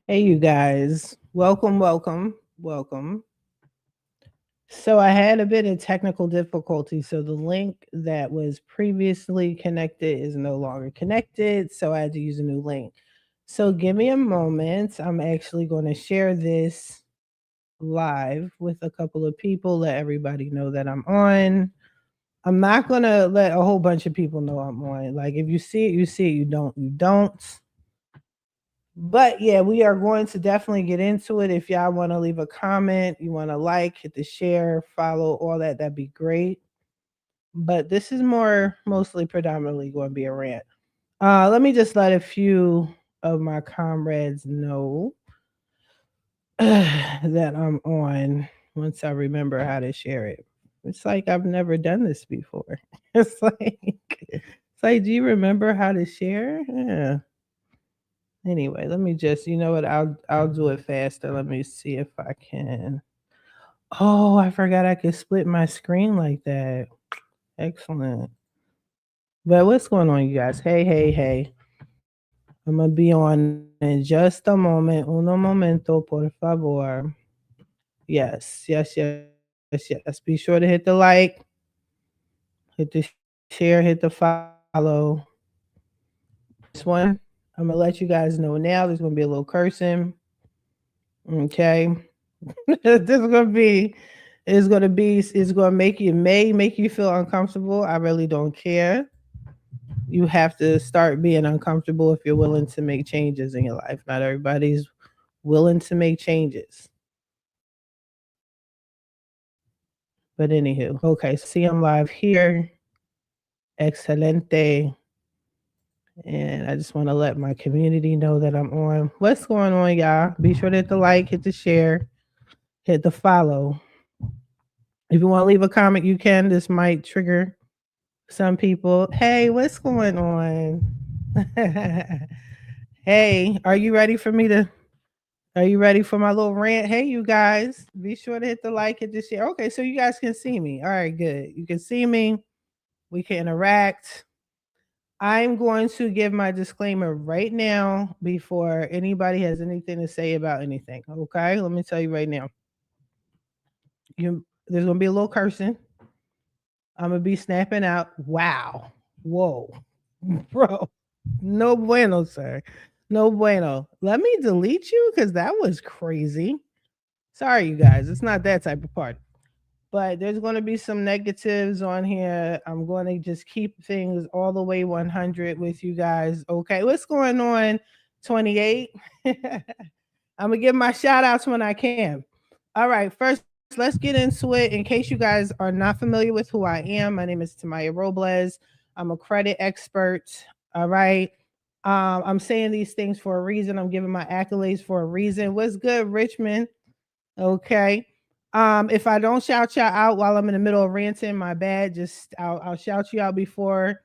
Hey, you guys. Welcome, welcome, welcome. So, I had a bit of technical difficulty. So, the link that was previously connected is no longer connected. So, I had to use a new link. So, give me a moment. I'm actually going to share this live with a couple of people, let everybody know that I'm on. I'm not going to let a whole bunch of people know I'm on. Like, if you see it, you see it. You don't, you don't. But yeah, we are going to definitely get into it. If y'all want to leave a comment, you want to like, hit the share, follow, all that, that'd be great. But this is mostly predominantly going to be a rant. Let me just let a few of my comrades know that I'm on once I remember how to share it. It's like I've never done this before. It's like, do you remember how to share? Yeah. Anyway, let me just, you know what? I'll do it faster. Let me see if I can. Oh, I forgot I could split my screen like that. Excellent. But what's going on, you guys? Hey, hey, hey. I'm gonna be on in just a moment. Uno momento, por favor. Yes, yes, yes, yes. Be sure to hit the like, hit the share, hit the follow. This one, I'm gonna let you guys know now. There's gonna be a little cursing. Okay. This is gonna be it's gonna make you feel uncomfortable. I really don't care. You have to start being uncomfortable if you're willing to make changes in your life. Not everybody's willing to make changes. But anywho, okay, so see I'm live here. Excelente. And I just want to let my community know that I'm on. What's going on, y'all? Be sure to hit the like, hit the share, hit the follow. If you want to leave a comment, you can. This might trigger some people. Hey, what's going on? Hey, are you ready for me to? Are you ready for my little rant? Hey, you guys, be sure to hit the like, hit the share. Okay, so you guys can see me. All right, good. You can see me. We can interact. I'm going to give my disclaimer right now before anybody has anything to say about anything. Okay, let me tell you right now. There's gonna be a little cursing. I'm gonna be snapping out. Wow. Whoa. Bro. No bueno, sir. No bueno. Let me delete you because that was crazy. Sorry, you guys. It's not that type of party. But there's going to be some negatives on here. I'm going to just keep things all the way 100 with you guys. Okay. What's going on, 28? I'm going to give my shout outs when I can. All right. First, let's get into it. In case you guys are not familiar with who I am, my name is Tamaya Robles. I'm a credit expert. All right. I'm saying these things for a reason. I'm giving my accolades for a reason. What's good, Richmond? Okay. If I don't shout y'all out while I'm in the middle of ranting, my bad. Just I'll shout you out before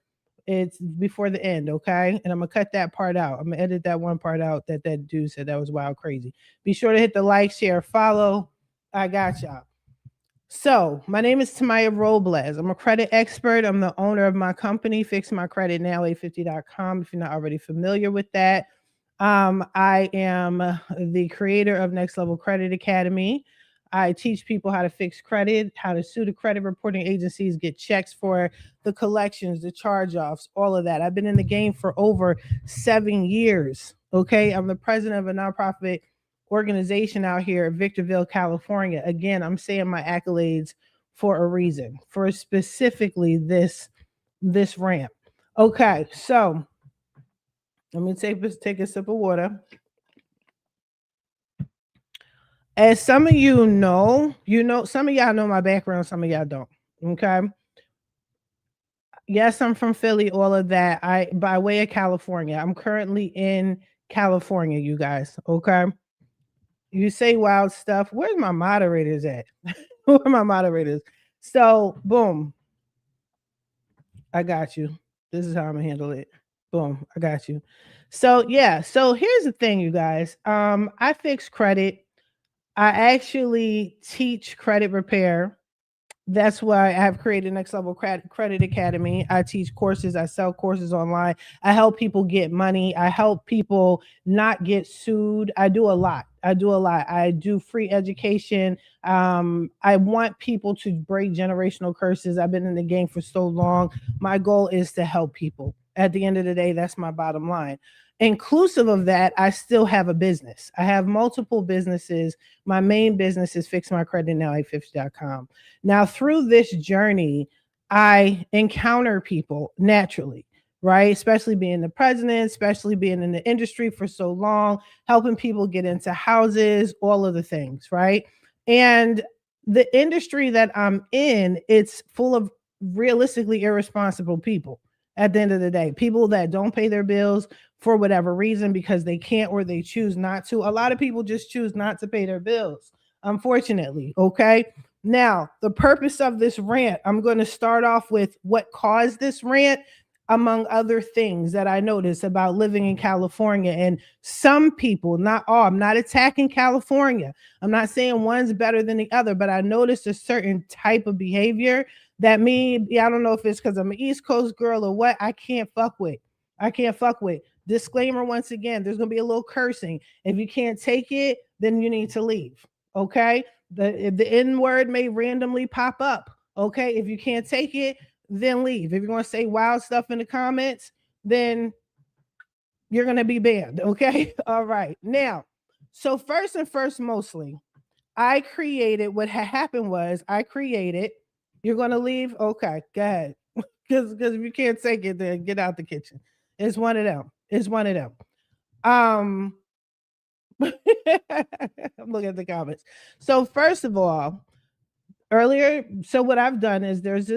the end, okay? And I'm gonna cut that part out. I'm gonna edit that one part out that dude said that was wild crazy. Be sure to hit the like, share, follow. I got y'all. So, my name is Tamaya Robles. I'm a credit expert. I'm the owner of my company, Fix My Credit Now, 850.com, if you're not already familiar with that. I am the creator of Next Level Credit Academy. I teach people how to fix credit, how to sue the credit reporting agencies, get checks for the collections, the charge offs, all of that. I've been in the game for over 7 years. Okay. I'm the president of a nonprofit organization out here in Victorville, California. Again, I'm saying my accolades for a reason, for specifically this ramp. Okay, so let me take a sip of water. As some of some of y'all know my background, some of y'all don't. Okay. Yes, I'm from Philly, all of that. I by way of California. I'm currently in California, you guys. Okay. You say wild stuff. Where's my moderators at? Who are my moderators? So, boom, I got you. This is how I'm gonna handle it. Boom, I got you. So, yeah. So here's the thing, you guys. I fix credit. I actually teach credit repair. That's why I have created Next Level Credit Academy. I teach courses, I sell courses online. I help people get money. I help people not get sued. I do a lot. I do free education. I want people to break generational curses. I've been in the game for so long. My goal is to help people. At the end of the day, that's my bottom line. Inclusive of that, I still have a business. I have multiple businesses. My main business is fixmycreditnow850.com. Now, through this journey, I encounter people naturally, right? Especially being the president, especially being in the industry for so long, helping people get into houses, all of the things, right? And the industry that I'm in, it's full of realistically irresponsible people at the end of the day. People that don't pay their bills for whatever reason because they can't or they choose not to. A lot of people just choose not to pay their bills, unfortunately. Okay. Now, the purpose of this rant, I'm going to start off with what caused this rant, among other things that I noticed about living in California. And some people, not all, I'm not attacking California. I'm not saying one's better than the other, but I noticed a certain type of behavior that I don't know if it's because I'm an East Coast girl or what, I can't fuck with. I can't fuck with. Disclaimer once again, there's going to be a little cursing. If you can't take it, then you need to leave. Okay? The N word may randomly pop up. Okay? If you can't take it, then leave. If you're going to say wild stuff in the comments, then you're going to be banned. Okay? All right. Now, so first and first, mostly, I created what had happened was you're going to leave? Okay, go ahead. Because if you can't take it, then get out the kitchen. It's one of them. It's one of them. I'm looking at the comments. So first of all, earlier, so what I've done is there's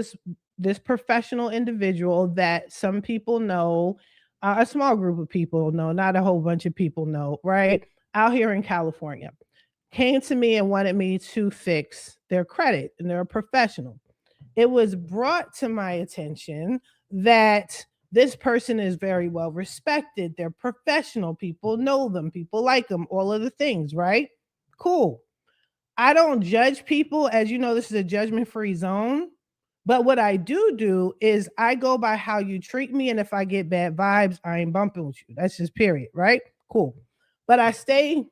this professional individual that some people know, a small group of people know, not a whole bunch of people know, right? Out here in California, came to me and wanted me to fix their credit, and they're a professional. It was brought to my attention that this person is very well respected. They're professional. People know them. People like them. All of the things, right? Cool. I don't judge people. As you know, this is a judgment-free zone. But what I do is I go by how you treat me. And if I get bad vibes, I ain't bumping with you. That's just period, right? Cool. But I stay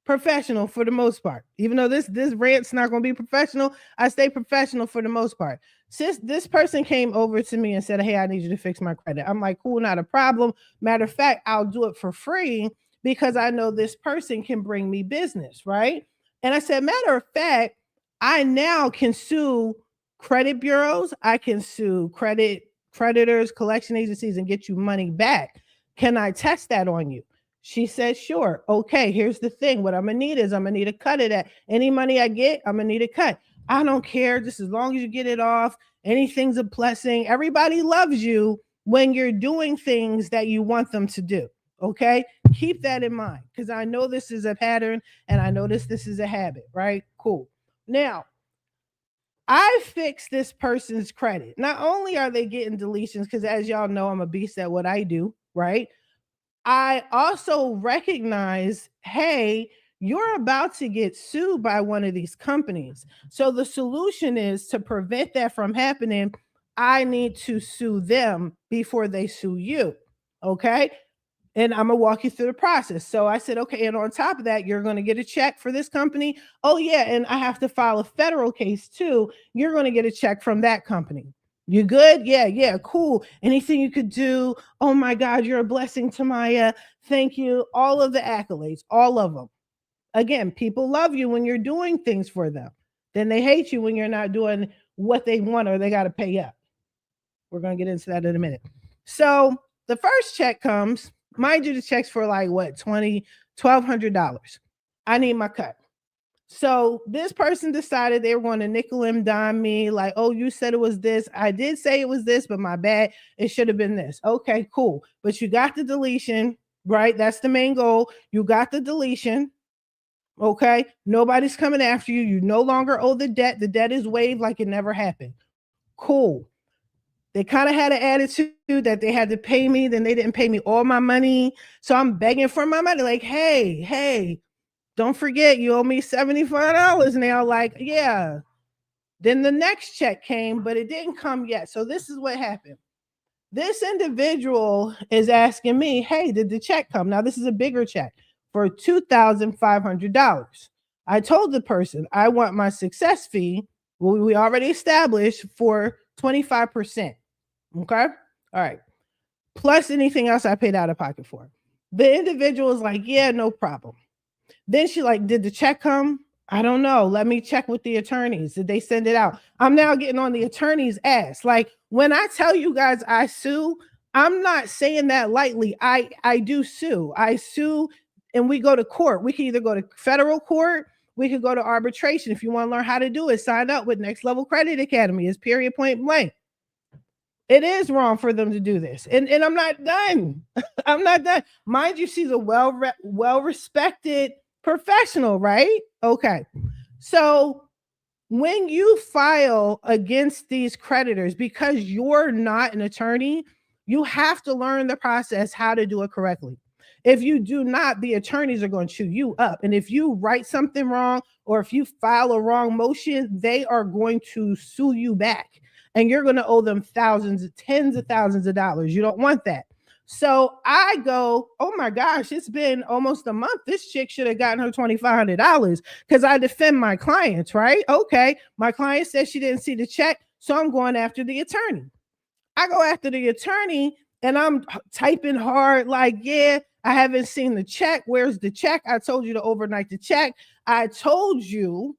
professional for the most part. Even though this rant's not going to be professional, I stay professional for the most part. Since this person came over to me and said, hey, I need you to fix my credit, I'm like, cool, not a problem. Matter of fact, I'll do it for free because I know this person can bring me business, right? And I said, matter of fact, I now can sue credit bureaus. I can sue creditors, collection agencies, and get you money back. Can I test that on you? She said, sure. Okay, here's the thing. What I'm going to need is I'm going to need to cut it at any money I get. I'm going to need a cut. I don't care. Just as long as you get it off, anything's a blessing. Everybody loves you when you're doing things that you want them to do. Okay, keep that in mind because I know this is a pattern and I notice this is a habit, right? Cool. Now, I fixed this person's credit. Not only are they getting deletions, because as y'all know, I'm a beast at what I do, right? I also recognize, hey, you're about to get sued by one of these companies. So the solution is to prevent that from happening. I need to sue them before they sue you. Okay. And I'm going to walk you through the process. So I said, okay. And on top of that, you're going to get a check for this company. Oh, yeah. And I have to file a federal case too. You're going to get a check from that company. You good? Yeah, cool. Anything you could do? Oh my God, you're a blessing, Tamaya. Thank you. All of the accolades, all of them. Again, people love you when you're doing things for them. Then they hate you when you're not doing what they want or they got to pay up. We're going to get into that in a minute. So the first check comes, mind you, the check's for like what, $1,200. I need my cut. So this person decided they were going to nickel and dime me, like, oh, you said it was this. I did say it was this, but my bad. It should have been this. Okay, cool. But you got the deletion, right? That's the main goal. You got the deletion. Okay. Nobody's coming after you. You no longer owe the debt. The debt is waived like it never happened. Cool. They kind of had an attitude that they had to pay me. Then they didn't pay me all my money. So I'm begging for my money. Like, hey, don't forget, you owe me $75 now. Like, yeah, Then the next check came, but it didn't come yet. So this is what happened. This individual is asking me, hey, did the check come? Now, this is a bigger check for $2,500. I told the person I want my success fee, we already established, for 25%. Okay. All right. Plus anything else I paid out of pocket for. The individual is like, yeah, no problem. Then she like, did the check come? I don't know. Let me check with the attorneys. Did they send it out? I'm now getting on the attorney's ass. Like, when I tell you guys I sue, I'm not saying that lightly. I do sue. I sue and we go to court. We can either go to federal court, we could go to arbitration. If you want to learn how to do it, sign up with Next Level Credit Academy. It's period, point blank. It is wrong for them to do this. And I'm not done. I'm not done. Mind you, she's a well-respected professional, right? Okay. So when you file against these creditors, because you're not an attorney, you have to learn the process, how to do it correctly. If you do not, the attorneys are going to chew you up. And if you write something wrong, or if you file a wrong motion, they are going to sue you back. And you're going to owe them thousands, tens of thousands of dollars. You don't want that. So I go, oh my gosh, it's been almost a month. This chick should have gotten her $2,500 because I defend my clients, right? Okay. My client says she didn't see the check. So I'm going after the attorney. I go after the attorney and I'm typing hard, like, yeah, I haven't seen the check. Where's the check? I told you to overnight the check. I told you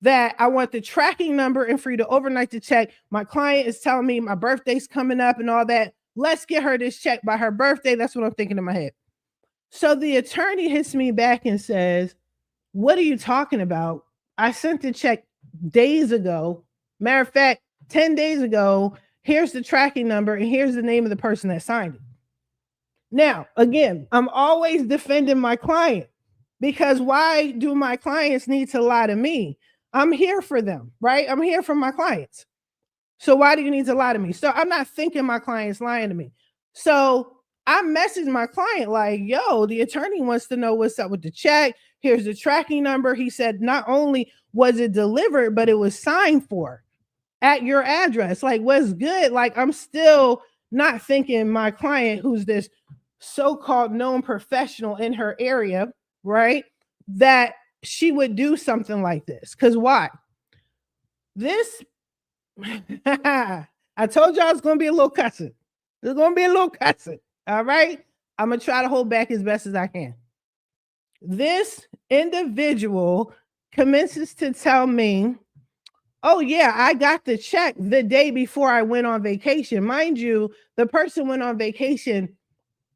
that I want the tracking number and for you to overnight the check. My client is telling me my birthday's coming up and all that. Let's get her this check by her birthday. That's what I'm thinking in my head. So the attorney hits me back and says, what are you talking about? I sent the check days ago. Matter of fact, 10 days ago. Here's the tracking number and here's the name of the person that signed it. Now, again, I'm always defending my client, because why do my clients need to lie to me? I'm here for them, right? I'm here for my clients. So why do you need to lie to me? So I'm not thinking my client's lying to me. So I messaged my client like, yo, the attorney wants to know what's up with the check. Here's the tracking number. He said, not only was it delivered, but it was signed for at your address. Like, what's good? Like, I'm still not thinking my client, who's this so-called known professional in her area, right, that she would do something like this. Because why? This, I told y'all it's going to be a little cussing. There's going to be a little cussing. All right. I'm going to try to hold back as best as I can. This individual commences to tell me, oh, yeah, I got the check the day before I went on vacation. Mind you, the person went on vacation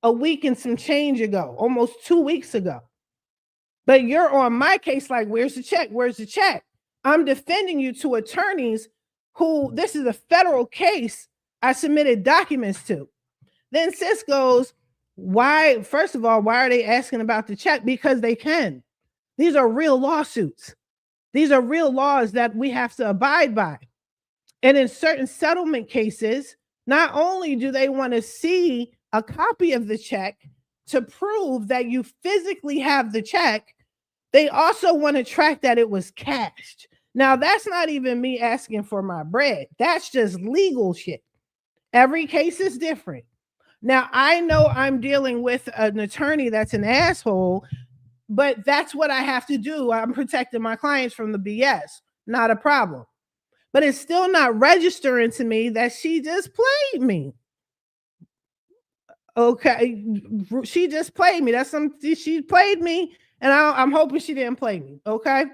a week and some change ago, almost 2 weeks ago. But you're on my case like, where's the check? Where's the check? I'm defending you to attorneys who, this is a federal case I submitted documents to. Then sis goes, why, first of all, why are they asking about the check? Because they can. These are real lawsuits. These are real laws that we have to abide by. And in certain settlement cases, not only do they want to see a copy of the check to prove that you physically have the check, they also want to track that it was cashed. Now, that's not even me asking for my bread. That's just legal shit. Every case is different. Now, I know I'm dealing with an attorney that's an asshole, but that's what I have to do. I'm protecting my clients from the BS. Not a problem. But it's still not registering to me that she just played me. Okay, she just played me. That's something, she played me, and I'm hoping she didn't play me. Okay.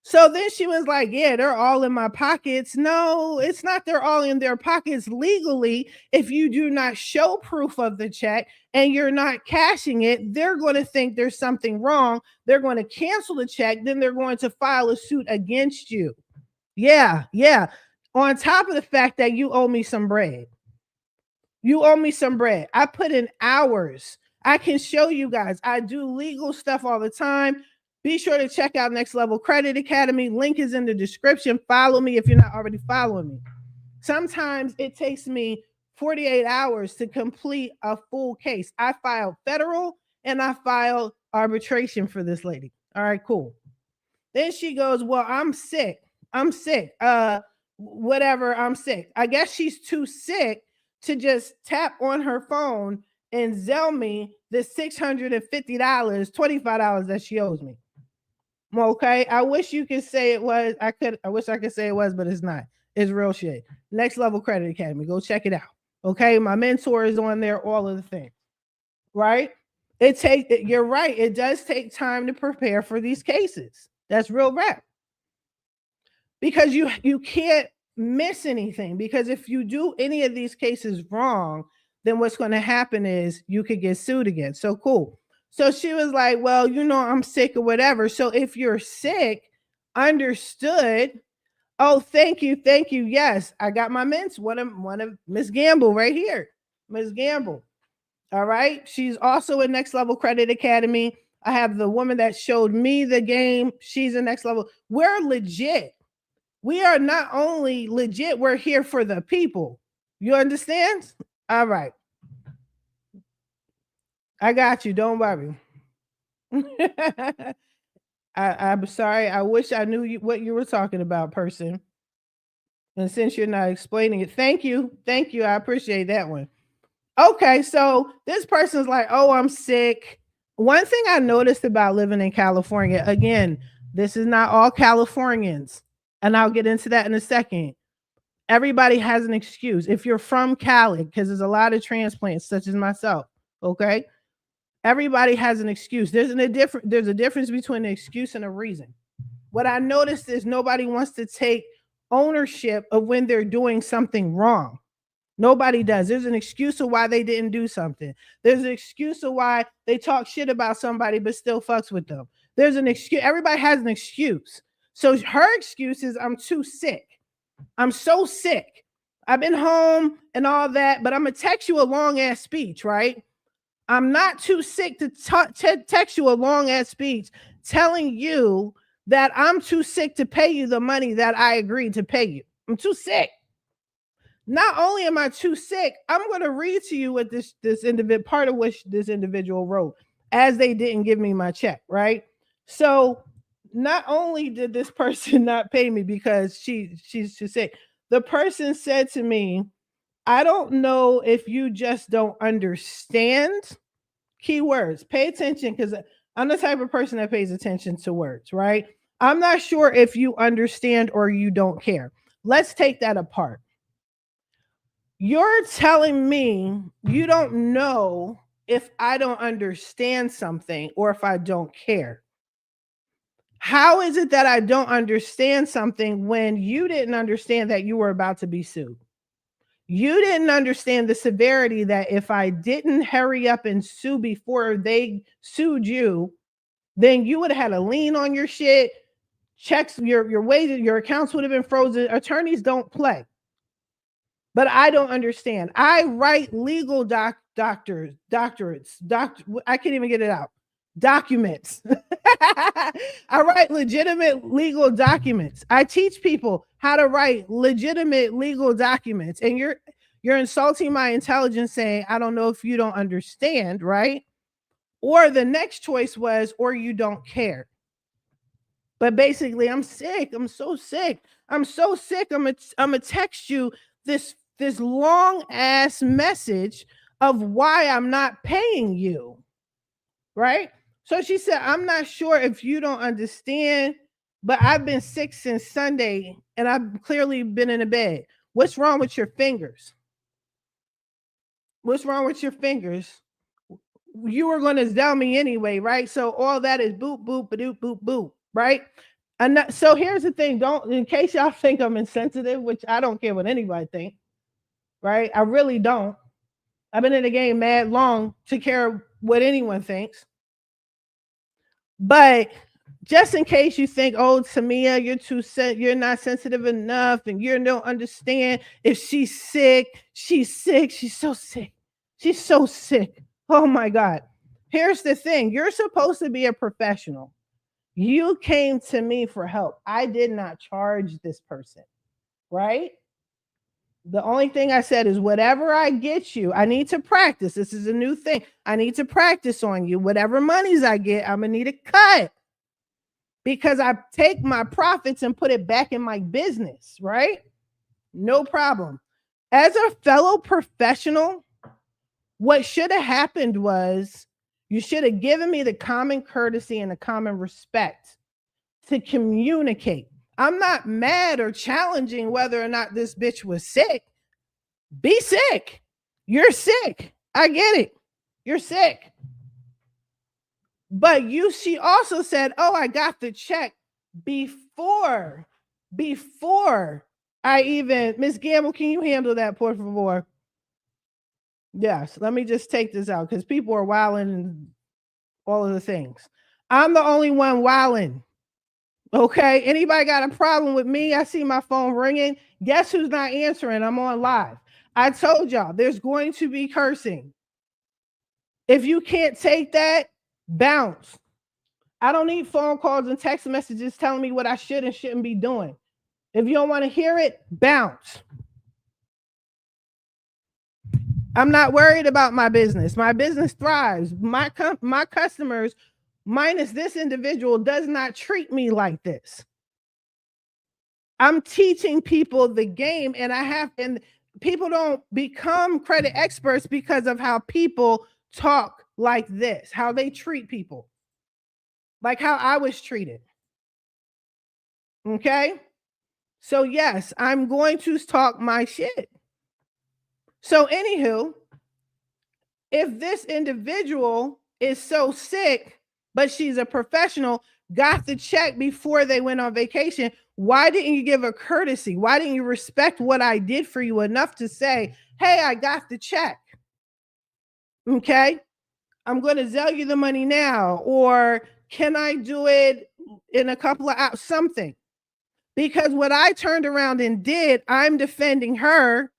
So then she was like, yeah, they're all in my pockets. No, it's not they're all in their pockets legally. If you do not show proof of the check and you're not cashing it, they're going to think there's something wrong. They're going to cancel the check. Then they're going to file a suit against you. Yeah. On top of the fact that you owe me some bread. You owe me some bread. I put in hours. I can show you guys. I do legal stuff all the time. Be sure to check out Next Level Credit Academy. Link is in the description. Follow me if you're not already following me. Sometimes it takes me 48 hours to complete a full case. I filed federal and I filed arbitration for this lady. All right, cool. Then she goes, well, I'm sick. I'm sick. Whatever, I'm sick. I guess she's too sick to just tap on her phone and Zelle me the $650, $25 that she owes me. Okay. I wish you could say it was. I wish I could say it was, but it's not. It's real shit. Next Level Credit Academy. Go check it out. Okay. My mentor is on there, all of the things. Right? You're right. It does take time to prepare for these cases. That's real rap. Because you can't miss anything. Because if you do any of these cases wrong, then what's going to happen is you could get sued again. So cool. So she was like, well, I'm sick or whatever. So if you're sick, understood. Oh, thank you. Thank you. Yes, I got my mints. One of Miss Gamble right here. Miss Gamble. All right. She's also in Next Level Credit Academy. I have the woman that showed me the game. She's in Next Level. We're legit. We are not only legit, we're here for the people. You understand? All right. I got you. Don't worry. I'm sorry. I wish I knew what you were talking about, person. And since you're not explaining it, thank you. Thank you. I appreciate that one. Okay, so this person's like, oh, I'm sick. One thing I noticed about living in California, again, this is not all Californians, and I'll get into that in a second. Everybody has an excuse. If you're from Cali, because there's a lot of transplants, such as myself, okay? Everybody has an excuse. There's a difference between an excuse and a reason. What I noticed is nobody wants to take ownership of when they're doing something wrong. Nobody does. There's an excuse of why they didn't do something. There's an excuse of why they talk shit about somebody but still fucks with them. There's an excuse. Everybody has an excuse. So her excuse is, I'm too sick. I'm so sick. I've been home and all that, but I'm going to text you a long ass speech, right? I'm not too sick to text you a long ass speech telling you that I'm too sick to pay you the money that I agreed to pay you. I'm too sick. Not only am I too sick, I'm going to read to you what this individual, part of which this individual wrote, as they didn't give me my check, right? So not only did this person not pay me because she's too sick, the person said to me, I don't know if you just don't understand. Keywords, pay attention, because I'm the type of person that pays attention to words, right? I'm not sure if you understand or you don't care. Let's take that apart. You're telling me you don't know if I don't understand something or if I don't care. How is it that I don't understand something when you didn't understand that you were about to be sued? You didn't understand the severity that if I didn't hurry up and sue before they sued you, then you would have had a lien on your shit. Checks, your wages, your accounts would have been frozen. Attorneys don't play. But I don't understand. I write legal doctorates. I can't even get it out. Documents. I write legitimate legal documents. I teach people how to write legitimate legal documents. And you're insulting my intelligence saying, I don't know if you don't understand, right? Or the next choice was, or you don't care. But basically, I'm sick. I'm so sick. I'm so sick. I'm gonna text you this long ass message of why I'm not paying you. Right? So she said, I'm not sure if you don't understand, but I've been sick since Sunday and I've clearly been in a bed. What's wrong with your fingers? What's wrong with your fingers? You were going to Zelle me anyway, right? So all that is boop, boop, ba-doop, boop, boop, right? And so here's the thing. Don't, in case y'all think I'm insensitive, which I don't care what anybody think, right? I really don't. I've been in the game mad long to care what anyone thinks. But just in case you think, oh, Tamia, you're not sensitive enough and you don't understand if she's sick. She's sick. She's so sick. She's so sick. Oh my God. Here's the thing. You're supposed to be a professional. You came to me for help. I did not charge this person, right? The only thing I said is whatever I get you, I need to practice. This is a new thing. I need to practice on you. Whatever monies I get, I'm going to need a cut. because I take my profits and put it back in my business, right? No problem. As a fellow professional, what should have happened was you should have given me the common courtesy and the common respect to communicate. I'm not mad or challenging whether or not this bitch was sick. Be sick. You're sick. I get it. You're sick. But she also said, "Oh, I got the check before I even, Miss Gamble, can you handle that, por favor?" Yes, let me just take this out because people are wilding and all of the things. I'm the only one wilding. Okay. Anybody got a problem with me? I see my phone ringing. Guess who's not answering? I'm on live. I told y'all there's going to be cursing. If you can't take that, bounce. I don't need phone calls and text messages telling me what I should and shouldn't be doing. If you don't want to hear it, bounce. I'm not worried about my business. My business thrives. My customers, minus this individual, does not treat me like this. I'm teaching people the game, and people don't become credit experts because of how people talk like this, how they treat people, like how I was treated. Okay. So yes, I'm going to talk my shit. So anywho, if this individual is so sick, but she's a professional, got the check before they went on vacation, why didn't you give a courtesy? Why didn't you respect what I did for you enough to say, "Hey, I got the check. Okay, I'm going to Zelle you the money now," or "Can I do it in a couple of hours?" Something. Because what I turned around and did, I'm defending her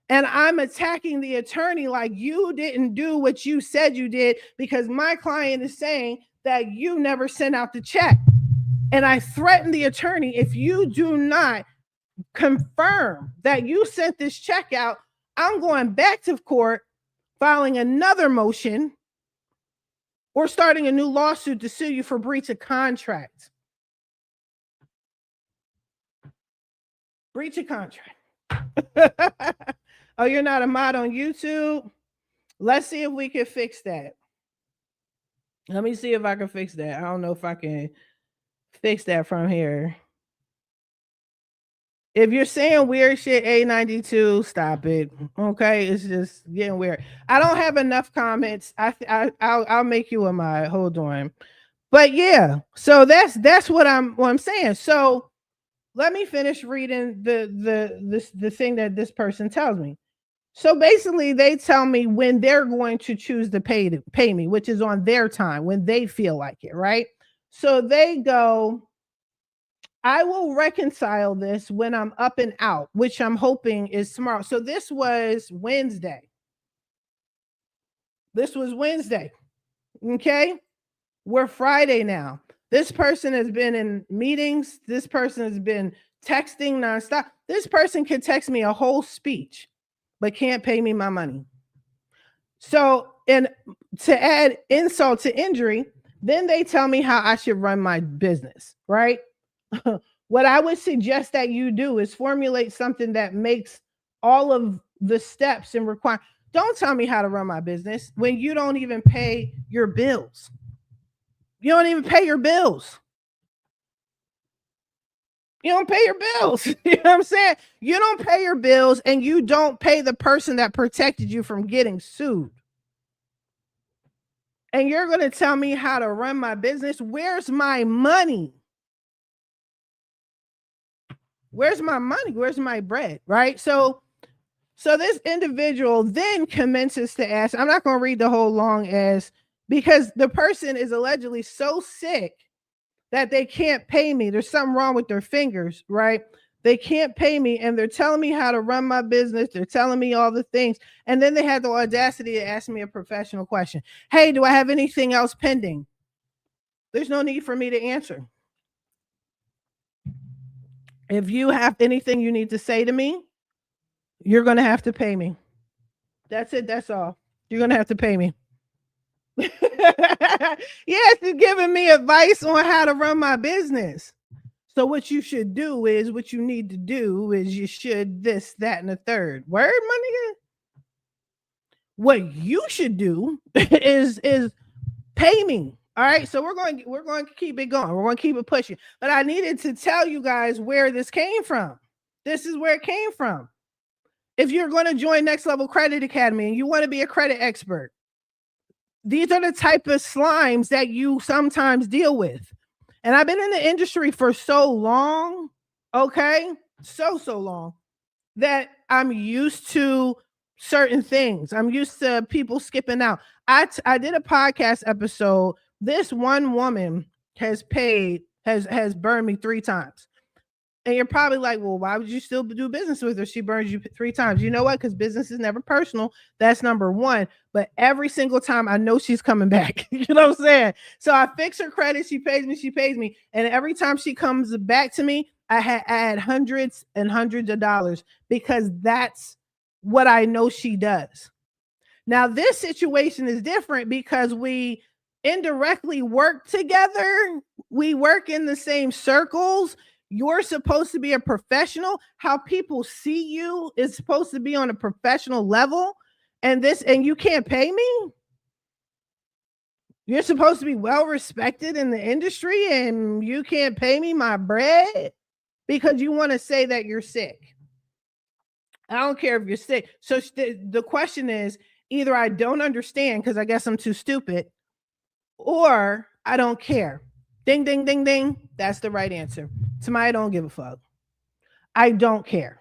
and I'm attacking the attorney like you didn't do what you said you did because my client is saying that you never sent out the check. And I threatened the attorney, if you do not confirm that you sent this check out, I'm going back to court, filing another motion, or starting a new lawsuit to sue you for breach of contract. Breach of contract. Oh, you're not a mod on YouTube? Let's see if we can fix that. Let me see if I can fix that. I don't know if I can fix that from here. If you're saying weird shit, A92, stop it. Okay, it's just getting weird. I don't have enough comments. I'll make you a mod. Hold on. But yeah, so that's what I'm saying. So let me finish reading the thing that this person tells me. So basically, they tell me when they're going to choose to pay me, which is on their time when they feel like it, right? So they go, "I will reconcile this when I'm up and out," which I'm hoping is tomorrow. So this was Wednesday. Okay. We're Friday now. This person has been in meetings. This person has been texting nonstop. This person could text me a whole speech, but can't pay me my money. So, and to add insult to injury, then they tell me how I should run my business, right? What I would suggest that you do is formulate something that makes all of the steps and require. Don't tell me how to run my business when you don't even pay your bills. You don't even pay your bills. You don't pay your bills. You know what I'm saying? You don't pay your bills and you don't pay the person that protected you from getting sued. And you're going to tell me how to run my business? Where's my money? Where's my money? Where's my bread? Right? So this individual then commences to ask, I'm not going to read the whole long ass, because the person is allegedly so sick that they can't pay me. There's something wrong with their fingers, right? They can't pay me and they're telling me how to run my business. They're telling me all the things. And then they had the audacity to ask me a professional question. "Hey, do I have anything else pending?" There's no need for me to answer. If you have anything you need to say to me, you're going to have to pay me. That's it. That's all. You're going to have to pay me. Yes, she's giving me advice on how to run my business. So what you should do is what you need to do is you should this, that, and the third. Word, my nigga. What you should do is pay me. All right. So we're going to keep it going. We're going to keep it pushing. But I needed to tell you guys where this came from. This is where it came from. If you're going to join Next Level Credit Academy and you want to be a credit expert, these are the type of slimes that you sometimes deal with. And I've been in the industry for so long, okay? So long that I'm used to certain things. I'm used to people skipping out. I did a podcast episode. This one woman has burned me 3 times. And you're probably like, well, why would you still do business with her? She burns you 3 times. You know what? Because business is never personal. That's number one. But every single time I know she's coming back. You know what I'm saying? So I fix her credit. She pays me. And every time she comes back to me, I had hundreds and hundreds of dollars because that's what I know she does. Now, this situation is different because we indirectly work together. We work in the same circles. You're supposed to be a professional. How people see you is supposed to be on a professional level. And you can't pay me. You're supposed to be well respected in the industry and you can't pay me my bread because you want to say that you're sick. I don't care if you're sick. So the question is either I don't understand because I guess I'm too stupid, or I don't care. Ding, ding, ding, ding. That's the right answer. Somebody don't give a fuck. I don't care.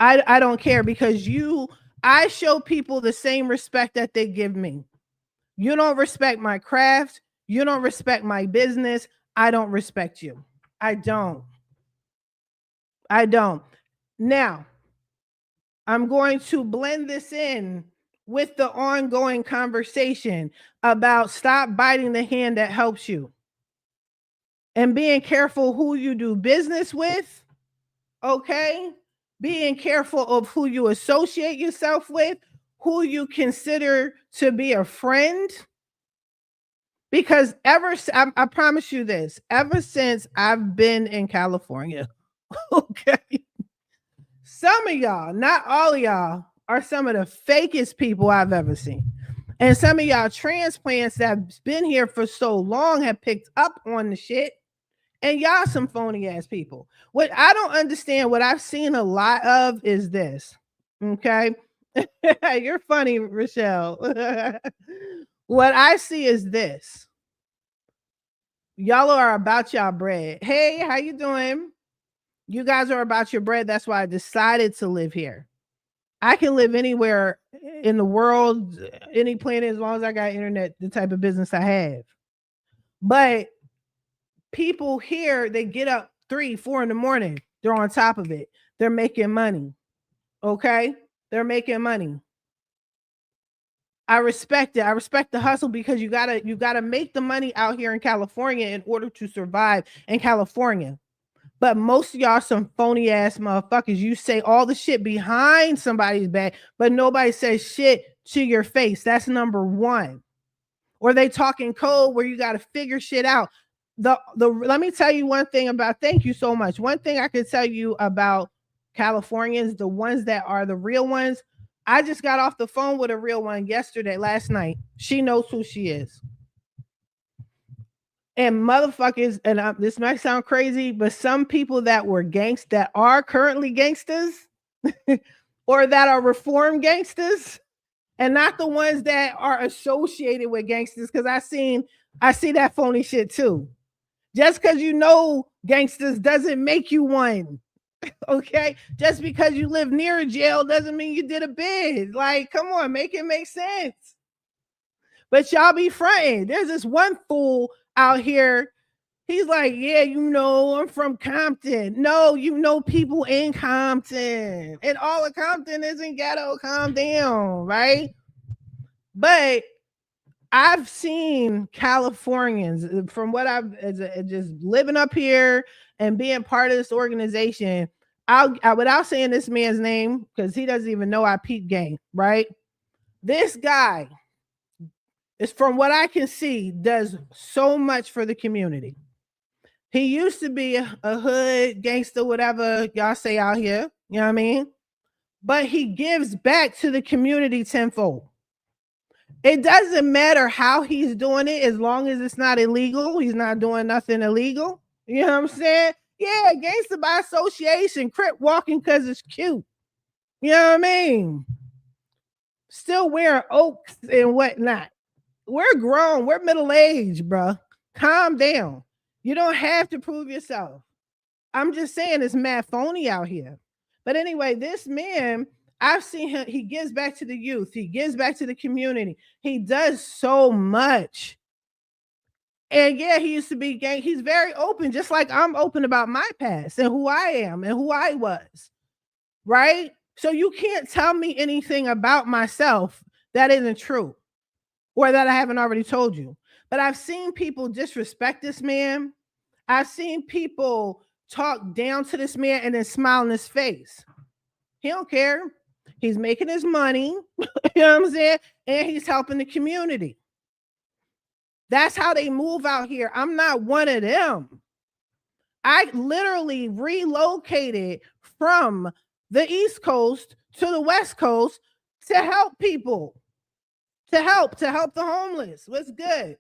I don't care because I show people the same respect that they give me. You don't respect my craft. You don't respect my business. I don't respect you. I don't. Now, I'm going to blend this in with the ongoing conversation about stop biting the hand that helps you and being careful who you do business with. Okay. Being careful of who you associate yourself with, who you consider to be a friend. Because I promise you this, ever since I've been in California, okay, some of y'all, not all of y'all, are some of the fakest people I've ever seen. And some of y'all transplants that's been here for so long have picked up on the shit. And y'all some phony ass people. What I don't understand, what I've seen a lot of is this. Okay. You're funny, Rochelle. What I see is this. Y'all are about y'all bread. Hey, how you doing? You guys are about your bread. That's why I decided to live here. I can live anywhere in the world, any planet, as long as I got internet, the type of business I have. But people here, they get up 3, 4 in the morning. They're on top of it. They're making money. Okay? They're making money. I respect it. I respect the hustle because you gotta make the money out here in California in order to survive in California. But most of y'all some phony ass motherfuckers. You say all the shit behind somebody's back, but nobody says shit to your face. That's number one. Or they talking code where you got to figure shit out. Let me tell you one thing about, thank you so much. One thing I can tell you about Californians, the ones that are the real ones. I just got off the phone with a real one last night. She knows who she is. And motherfuckers, and this might sound crazy, but some people that were that are currently gangsters or that are reformed gangsters, and not the ones that are associated with gangsters, because I see that phony shit too. Just because you know gangsters doesn't make you one. Okay, just because you live near a jail doesn't mean you did a bid. Like, come on, make it make sense. But y'all be fronting. There's this one fool out here. He's like, yeah, I'm from Compton. No, people in Compton, and all of Compton isn't ghetto. Calm down, right? But I've seen Californians from what I've just living up here and being part of this organization. Without saying this man's name, because he doesn't even know I peep game, right? This guy is, from what I can see, does so much for the community. He used to be a hood gangster, whatever y'all say out here. You know what I mean? But he gives back to the community tenfold. It doesn't matter how he's doing it, as long as it's not illegal. He's not doing nothing illegal. You know what I'm saying? Yeah, gangster by association, crip walking because it's cute. You know what I mean? Still wearing oaks and whatnot. We're grown. We're middle-aged, bro. Calm down. You don't have to prove yourself. I'm just saying it's mad phony out here. But anyway, this man, I've seen him, he gives back to the youth, he gives back to the community. He does so much. And yeah, he used to be gay. He's very open, just like I'm open about my past and who I am and who I was. Right? So you can't tell me anything about myself that isn't true or that I haven't already told you. But I've seen people disrespect this man. I've seen people talk down to this man and then smile in his face. He don't care. He's making his money, you know what I'm saying? And he's helping the community. That's how they move out here. I'm not one of them. I literally relocated from the East Coast to the West Coast to help people, to help the homeless. What's good?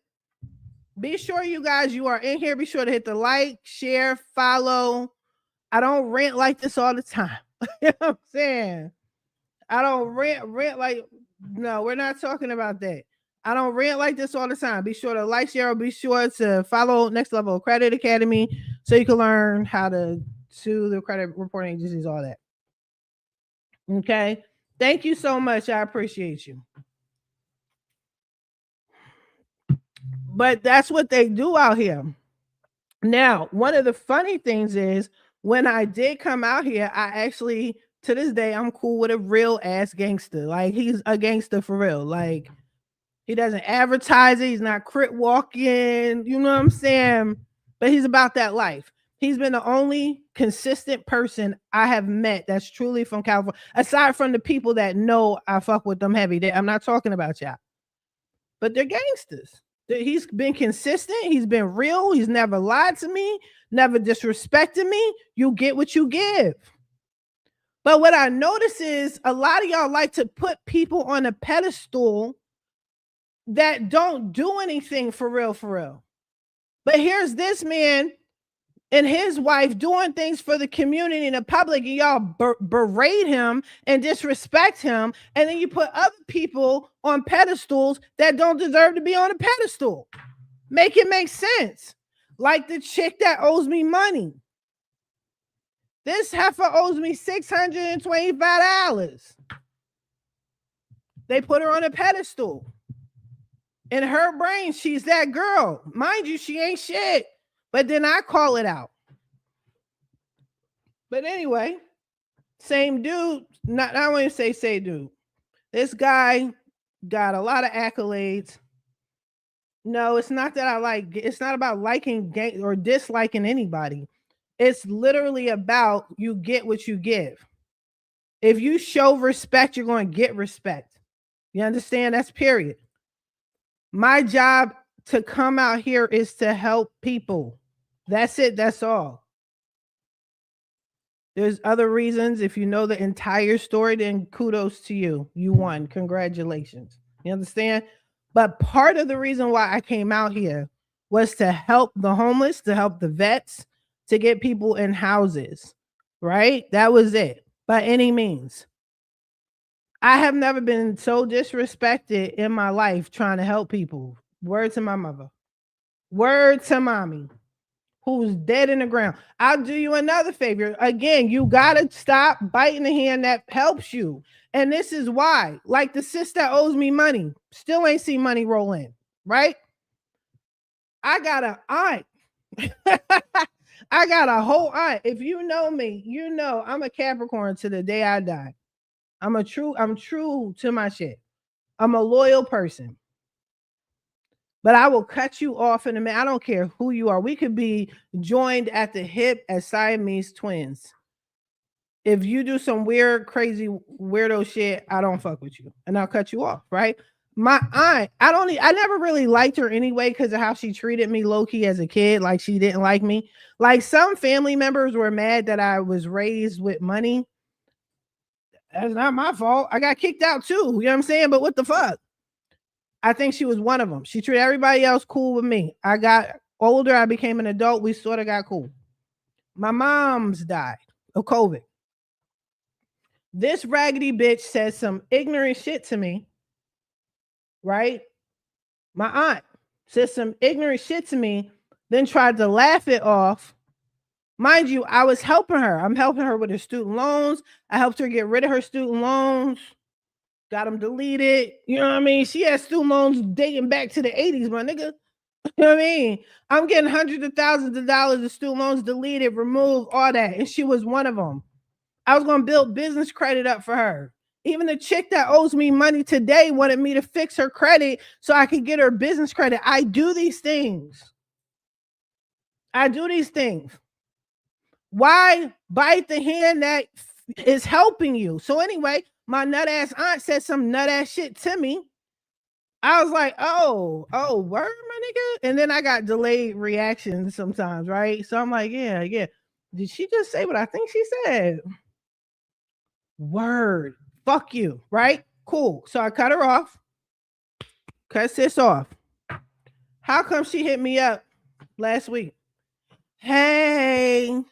Be sure you guys, you are in here. Be sure to hit the like, share, follow. I don't rant like this all the time. You know what I'm saying? I don't rant like, no, we're not talking about that. I don't rant like this all the time. Be sure to like, share, be sure to follow Next Level Credit Academy so you can learn how to sue the credit reporting agencies, all that. Okay. Thank you so much. I appreciate you. But that's what they do out here. Now, one of the funny things is when I did come out here, I actually, to this day, I'm cool with a real ass gangster. Like, he's a gangster for real. Like, he doesn't advertise it. He's not crip walking. You know what I'm saying? But he's about that life. He's been the only consistent person I have met that's truly from California, aside from the people that know I fuck with them heavy. I'm not talking about y'all. But they're gangsters. He's been consistent. He's been real. He's never lied to me, never disrespected me. You get what you give. But what I notice is a lot of y'all like to put people on a pedestal that don't do anything for real. But here's this man and his wife doing things for the community and the public, and y'all berate him and disrespect him, and then you put other people on pedestals that don't deserve to be on a pedestal. Make it make sense. Like the chick that owes me money. This heifer owes me $625. They put her on a pedestal. In her brain, she's that girl. Mind you, she ain't shit. But then I call it out. But anyway, same dude. I want to say same dude. This guy got a lot of accolades. No, it's not that I like. It's not about liking or disliking anybody. It's literally about you get what you give. If you show respect, you're going to get respect. You understand? That's period. My job to come out here is to help people. That's it. That's all. There's other reasons. If you know the entire story, then kudos to you. You won. Congratulations. You understand? But part of the reason why I came out here was to help the homeless, to help the vets, to get people in houses, right? That was it, by any means. I have never been so disrespected in my life trying to help people. Word to my mother. Word to mommy, who's dead in the ground. I'll do you another favor. Again, you got to stop biting the hand that helps you. And this is why. Like the sister owes me money. Still ain't seen money roll in, right? I got an aunt. I got a whole aunt. If you know me, you know I'm a Capricorn to the day I die. I'm true to my shit. I'm a loyal person. But I will cut you off in a minute. I don't care who you are. We could be joined at the hip as Siamese twins. If you do some weird, crazy, weirdo shit, I don't fuck with you. And I'll cut you off, right? My aunt, I never really liked her anyway because of how she treated me low key as a kid. Like she didn't like me. Like some family members were mad that I was raised with money. That's not my fault. I got kicked out too. You know what I'm saying? But what the fuck? I think she was one of them. She treated everybody else cool with me. I got older. I became an adult. We sort of got cool. My mom's died of COVID. This raggedy bitch said some ignorant shit to me, right? My aunt said some ignorant shit to me, then tried to laugh it off. Mind you, I was helping her. I'm helping her with her student loans. I helped her get rid of her student loans, got them deleted. You know what I mean? She had student loans dating back to the 80s, my nigga. You know what I mean? I'm getting hundreds of thousands of dollars of student loans deleted, removed, all that. And she was one of them. I was going to build business credit up for her. Even the chick that owes me money today wanted me to fix her credit so I could get her business credit. I do these things. Why bite the hand that is helping you? So anyway, my nut ass aunt said some nut ass shit to me. I was like, oh, word, my nigga. And then I got delayed reactions sometimes, right? So I'm like, yeah. Did she just say what I think she said? Word. Fuck you, right? Cool. So I cut her off. Cut sis off. How come she hit me up last week? Hey,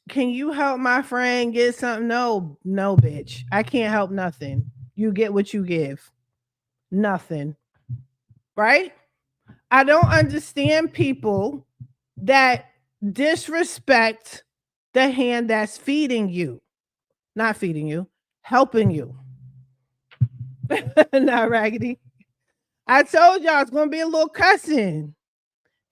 can you help my friend get something? No, bitch. I can't help nothing. You get what you give. Nothing. Right? I don't understand people that disrespect the hand that's feeding you. Not feeding you, helping you. Not raggedy. I told y'all it's going to be a little cussing.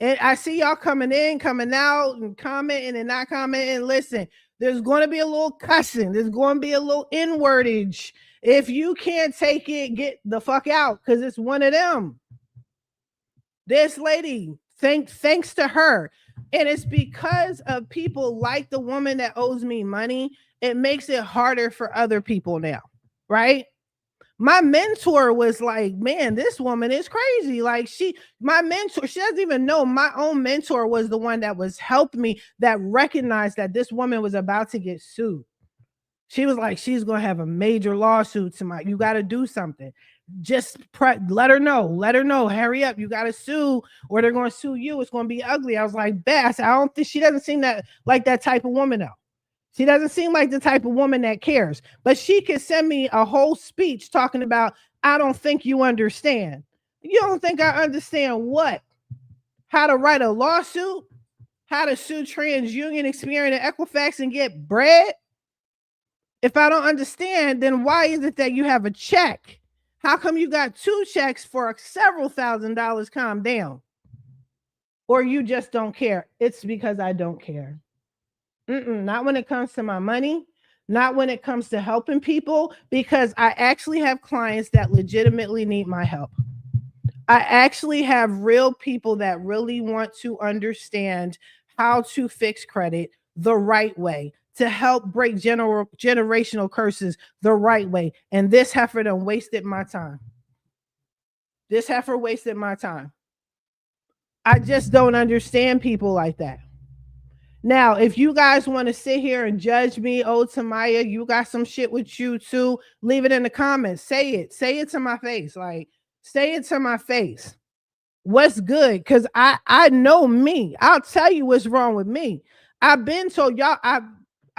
And I see y'all coming in, coming out, and commenting and not commenting. Listen, there's going to be a little cussing. There's going to be a little inwardage. If you can't take it, get the fuck out, because it's one of them. This lady, thanks to her. And it's because of people like the woman that owes me money, it makes it harder for other people now, right? My mentor was like, man, this woman is crazy. Like my mentor, she doesn't even know my own mentor was the one that was helping me, that recognized that this woman was about to get sued. She was like, she's going to have a major lawsuit tonight. You got to do something. Just let her know, hurry up. You got to sue or they're going to sue you. It's going to be ugly. I was like, Bass, I don't think, she doesn't seem that like that type of woman though. She doesn't seem like the type of woman that cares, but she could send me a whole speech talking about, I don't think you understand. You don't think I understand what? How to write a lawsuit? How to sue TransUnion, Experian, and Equifax and get bread? If I don't understand, then why is it that you have a check? How come you got 2 checks for several $1,000s? Calm down. Or you just don't care. It's because I don't care. Not when it comes to my money, not when it comes to helping people, because I actually have clients that legitimately need my help. I actually have real people that really want to understand how to fix credit the right way, to help break generational curses the right way. And this heifer done wasted my time. This heifer wasted my time. I just don't understand people like that. Now, if you guys want to sit here and judge me, oh, Tamaya, you got some shit with you too, leave it in the comments. Say it to my face. Like, say it to my face. What's good? Because I know me. I'll tell you what's wrong with me. I've been told y'all, I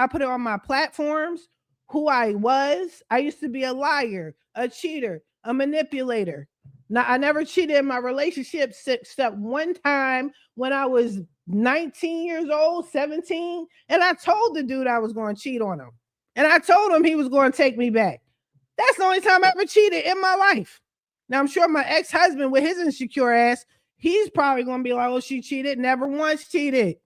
put it on my platforms who I was. I used to be a liar, a cheater, a manipulator. Now, I never cheated in my relationship except one time when I was 19 years old, 17, and I told the dude I was going to cheat on him. And I told him he was going to take me back. That's the only time I ever cheated in my life. Now, I'm sure my ex-husband with his insecure ass, he's probably going to be like, oh, she cheated. Never once cheated.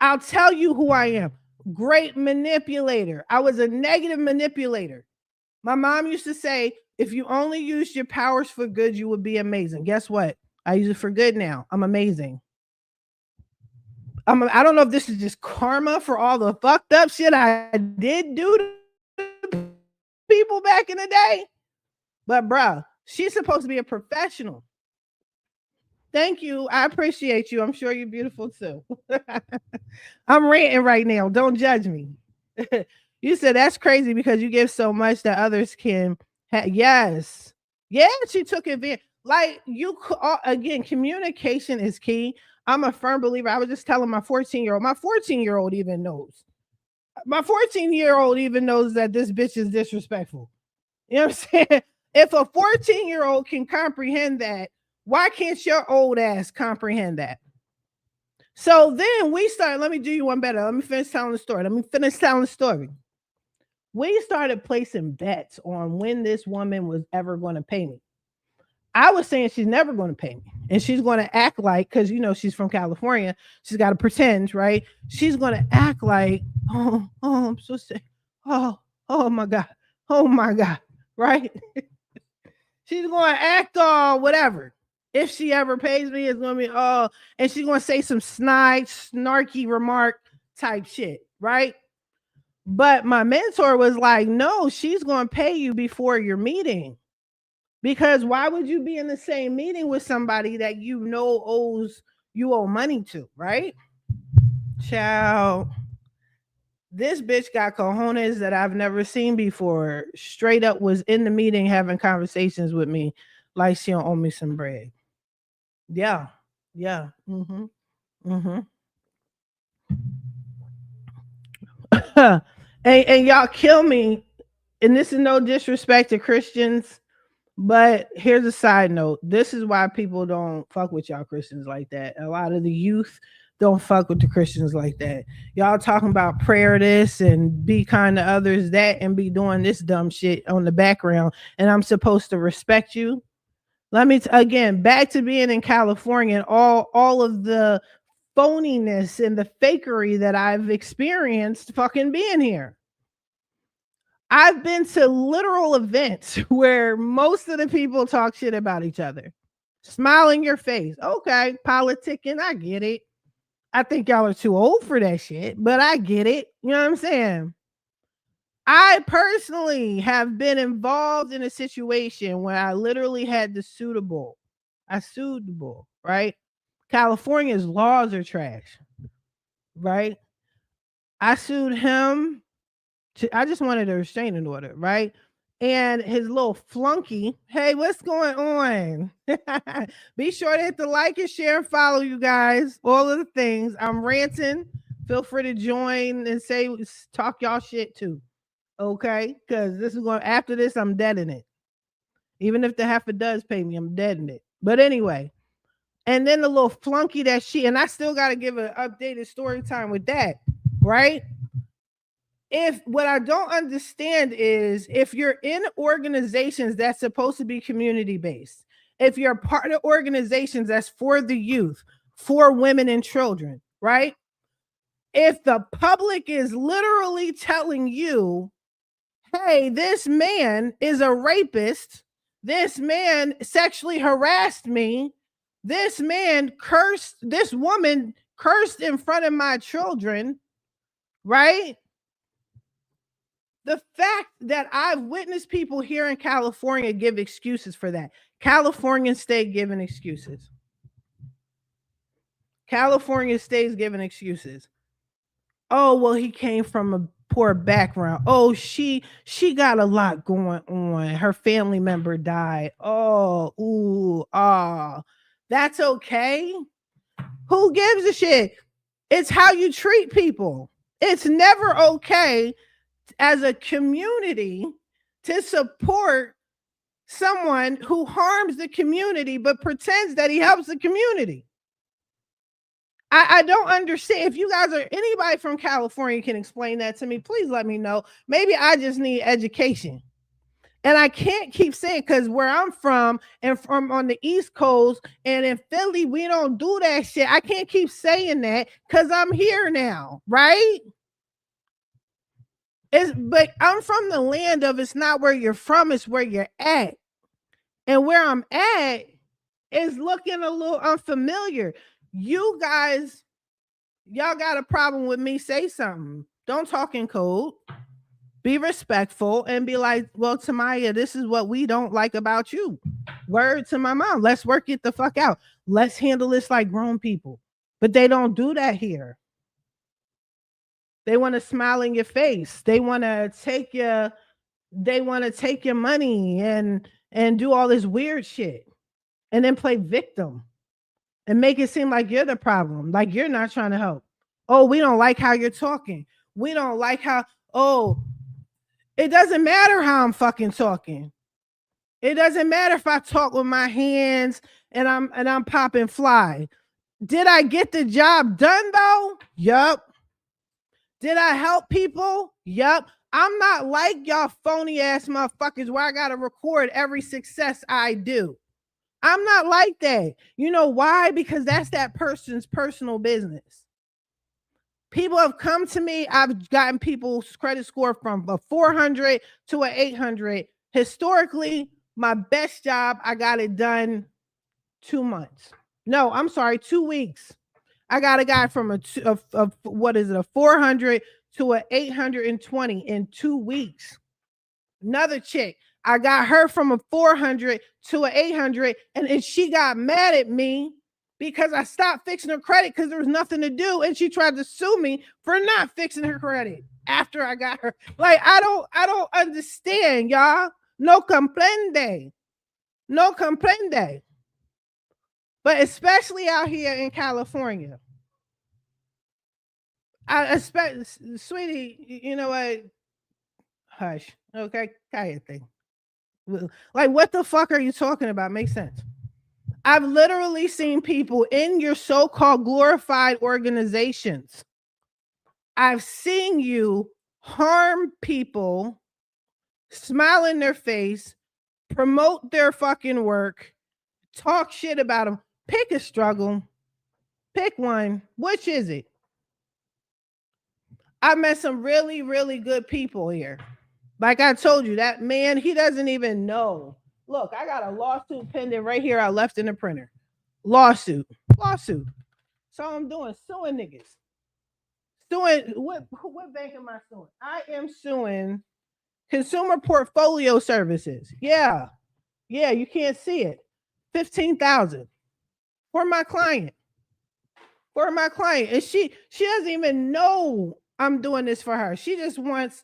I'll tell you who I am. Great manipulator. I was a negative manipulator. My mom used to say, if you only used your powers for good, you would be amazing. Guess what? I use it for good now. I'm amazing. I don't know if this is just karma for all the fucked up shit I did do to people back in the day. But bruh, she's supposed to be a professional. Thank you. I appreciate you. I'm sure you're beautiful too. I'm ranting right now. Don't judge me. You said that's crazy because you give so much that others can. Yes. Yeah, she took advantage. Like again, communication is key. I'm a firm believer. I was just telling my 14-year-old. My 14-year-old even knows. My 14-year-old even knows that this bitch is disrespectful. You know what I'm saying? If a 14-year-old can comprehend that, why can't your old ass comprehend that? So then we started, let me do you one better. Let me finish telling the story. We started placing bets on when this woman was ever going to pay me. I was saying she's never going to pay me. And she's going to act like, because she's from California, she's got to pretend, right? She's going to act like, oh, I'm so sick. Oh my God, right? She's going to act all whatever. If she ever pays me, it's going to be, and she's going to say some snarky remark type shit, right? But my mentor was like, no, she's going to pay you before your meeting. Because why would you be in the same meeting with somebody that you owe money to, right? Child, this bitch got cojones that I've never seen before. Straight up was in the meeting having conversations with me like she don't owe me some bread. Yeah. Mm-hmm. And y'all kill me. And this is no disrespect to Christians, but here's a side note. This is why people don't fuck with y'all Christians like that. A lot of the youth don't fuck with the Christians like that. Y'all talking about prayer this and be kind to others that and be doing this dumb shit on the background. And I'm supposed to respect you. Let me again, back to being in California and all of the phoniness and the fakery that I've experienced fucking being here. I've been to literal events where most of the people talk shit about each other. Smile in your face. Okay, politicking, I get it. I think y'all are too old for that shit, but I get it. You know what I'm saying? I personally have been involved in a situation where I literally had the suitable. Right? California's laws are trash. Right? I sued him. I just wanted a restraining order, right? And his little flunky, hey, what's going on? Be sure to hit the like and share and follow, you guys. All of the things. I'm ranting. Feel free to join and talk y'all shit too. Okay? Because this is going, after this, I'm dead in it. Even if the heifer does pay me, I'm dead in it. But anyway, and then the little flunky and I still got to give an updated story time with that, right? If what I don't understand is if you're in organizations that's supposed to be community based, if you're part of organizations that's for the youth, for women and children, right? If the public is literally telling you, hey, this man is a rapist, this man sexually harassed me, this woman cursed in front of my children, right? The fact that I've witnessed people here in California give excuses for that. California state giving excuses. California state's giving excuses. Oh, well, he came from a poor background. Oh, she got a lot going on. Her family member died. Oh, ooh, that's okay. Who gives a shit? It's how you treat people. It's never okay as a community to support someone who harms the community but pretends that he helps the community. I don't understand. If you guys are anybody from California can explain that to me, please let me know. Maybe I just need education. And I can't keep saying, because where I'm from and from on the East Coast and in Philly, we don't do that shit. I can't keep saying that because I'm here now, right? But I'm from the land of it's not where you're from, it's where you're at. And where I'm at is looking a little unfamiliar. You guys, y'all got a problem with me, say something. Don't talk in code. Be respectful and be like, well, Tamaya, this is what we don't like about you. Word to my mom. Let's work it the fuck out. Let's handle this like grown people. But they don't do that here. They want to smile in your face. They want to take your money and do all this weird shit. And then play victim and make it seem like you're the problem, like you're not trying to help. Oh, we don't like how you're talking. We don't like how, oh, it doesn't matter how I'm fucking talking. It doesn't matter if I talk with my hands and I'm popping fly. Did I get the job done though? Yup. Did I help people? Yup. I'm not like y'all phony ass motherfuckers where I gotta record every success I do. I'm not like that. You know why? Because that's that person's personal business. People have come to me. I've gotten people's credit score from a 400 to an 800. Historically, my best job, I got it done 2 months. No, I'm sorry, 2 weeks. I got a guy from a 400 to an 820 in 2 weeks. Another chick, I got her from a 400 to an 800, and she got mad at me because I stopped fixing her credit because there was nothing to do, and she tried to sue me for not fixing her credit after I got her. Like, I don't understand, y'all. No comprende. No comprende. But especially out here in California. I expect, sweetie, you know what? Hush. Okay, cállate. Like, what the fuck are you talking about? Makes sense. I've literally seen people in your so-called glorified organizations. I've seen you harm people, smile in their face, promote their fucking work, talk shit about them. Pick a struggle. Pick one. Which is it? I met some really, really good people here. Like I told you, that man, he doesn't even know. Look, I got a lawsuit pending right here. I left in the printer. Lawsuit. So I'm doing suing niggas. Suing what bank am I suing? I am suing Consumer Portfolio Services. Yeah. Yeah, you can't see it. 15,000 for my client. For my client. And she doesn't even know I'm doing this for her. She just wants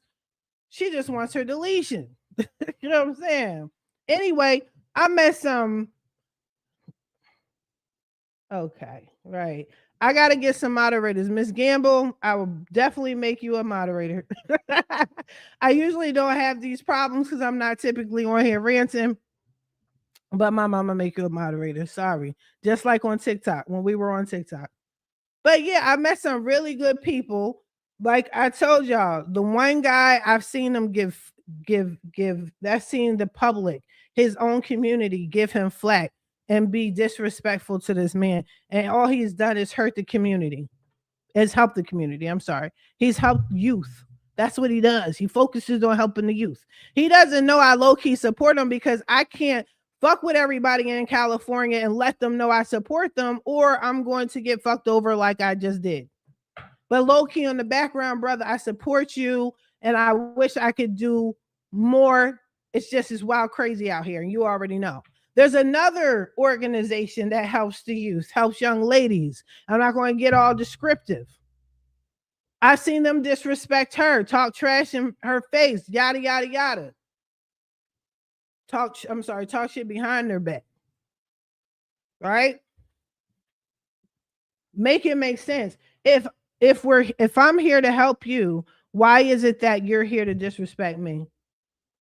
her deletion. You know what I'm saying? Anyway, I met some. Okay, right. I gotta get some moderators. Miss Gamble, I will definitely make you a moderator. I usually don't have these problems because I'm not typically on here ranting. But my mama make you a moderator. Sorry. Just like on TikTok when we were on TikTok. But yeah, I met some really good people. Like I told y'all, the one guy I've seen him give that's seen the public, his own community give him flack and be disrespectful to this man. And all he's done is hurt the community. Has helped the community. I'm sorry. He's helped youth. That's what he does. He focuses on helping the youth. He doesn't know I low-key support him because I can't fuck with everybody in California and let them know I support them, or I'm going to get fucked over like I just did. But low-key on the background, brother, I support you and I wish I could do more. It's just as wild crazy out here, and you already know. There's another organization that helps the youth, helps young ladies. I'm not going to get all descriptive. I've seen them disrespect her, talk trash in her face, yada, yada, yada. Talk shit behind their back. Right? Make it make sense. If I'm here to help you, why is it that you're here to disrespect me?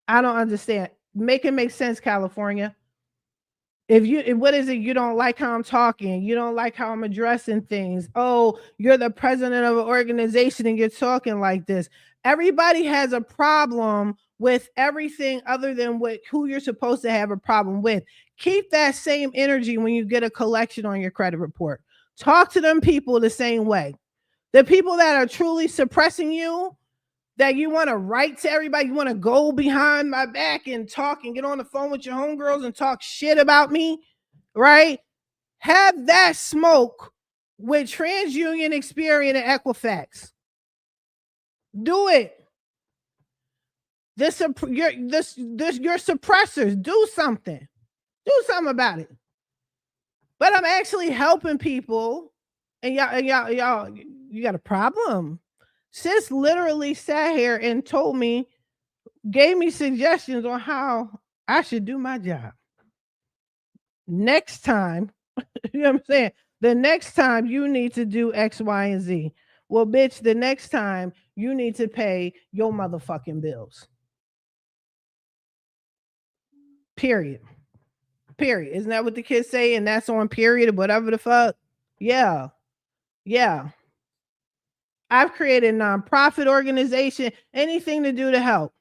I don't understand. Make it make sense, California. What is it? You don't like how I'm talking. You don't like how I'm addressing things. Oh, you're the president of an organization and you're talking like this. Everybody has a problem with everything other than who you're supposed to have a problem with. Keep that same energy when you get a collection on your credit report. Talk to them people the same way. The people that are truly suppressing you, that you want to write to everybody, you want to go behind my back and talk and get on the phone with your homegirls and talk shit about me, right? Have that smoke with TransUnion, Experian, and Equifax. Do it. your suppressors, do something. Do something about it. But I'm actually helping people, and y'all, you got a problem. Sis literally sat here and told me, gave me suggestions on how I should do my job. Next time, you know what I'm saying? The next time you need to do X, Y, and Z. Well, bitch, the next time you need to pay your motherfucking bills. Period. Period. Isn't that what the kids say? And that's on period, whatever the fuck. Yeah. Yeah. I've created a nonprofit organization, anything to do to help.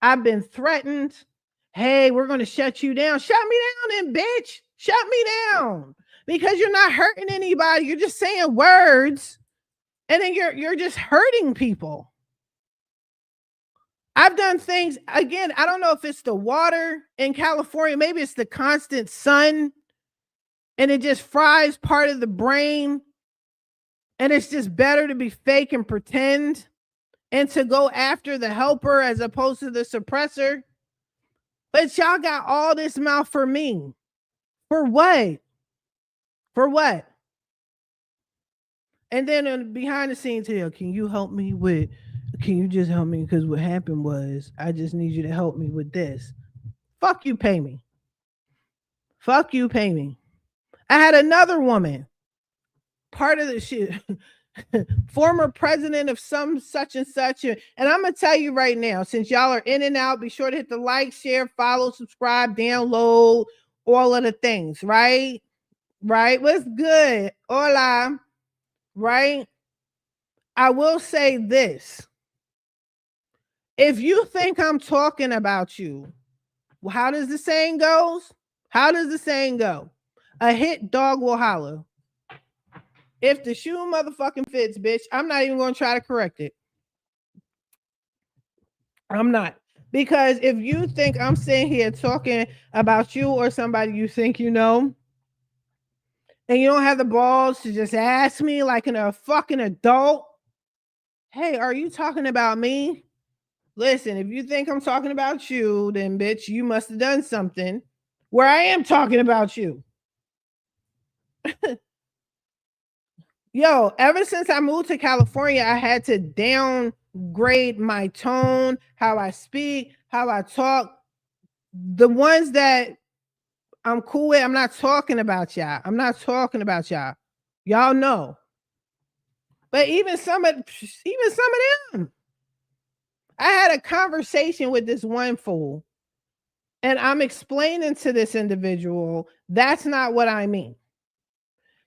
I've been threatened. Hey, we're going to shut you down. Shut me down, then, bitch. Shut me down. Because you're not hurting anybody. You're just saying words. And then you're just hurting people. I've done things, again, I don't know if it's the water in California, maybe it's the constant sun, and it just fries part of the brain, and it's just better to be fake and pretend and to go after the helper as opposed to the suppressor. But y'all got all this mouth for me. For what? For what? And then behind the scenes here, can you help me with, can you just help me? Because what happened was, I just need you to help me with this. Fuck you, pay me. Fuck you, pay me. I had another woman, part of the shit, former president of some such and such. And I'm going to tell you right now, since y'all are in and out, be sure to hit the like, share, follow, subscribe, download, all of the things, right? Right? What's good? Hola. Right? I will say this. If you think I'm talking about you, well, how does the saying goes? How does the saying go? A hit dog will holler. If the shoe motherfucking fits, bitch, I'm not even going to try to correct it. I'm not. Because if you think I'm sitting here talking about you or somebody you think you know, and you don't have the balls to just ask me like a fucking adult, hey, are you talking about me? Listen, if you think I'm talking about you, then bitch, you must have done something where I am talking about you. Yo, ever since I moved to California, I had to downgrade my tone, how I speak, how I talk. The ones that I'm cool with, I'm not talking about y'all. I'm not talking about y'all. Y'all know. But even some of them. I had a conversation with this one fool, and I'm explaining to this individual, that's not what I mean.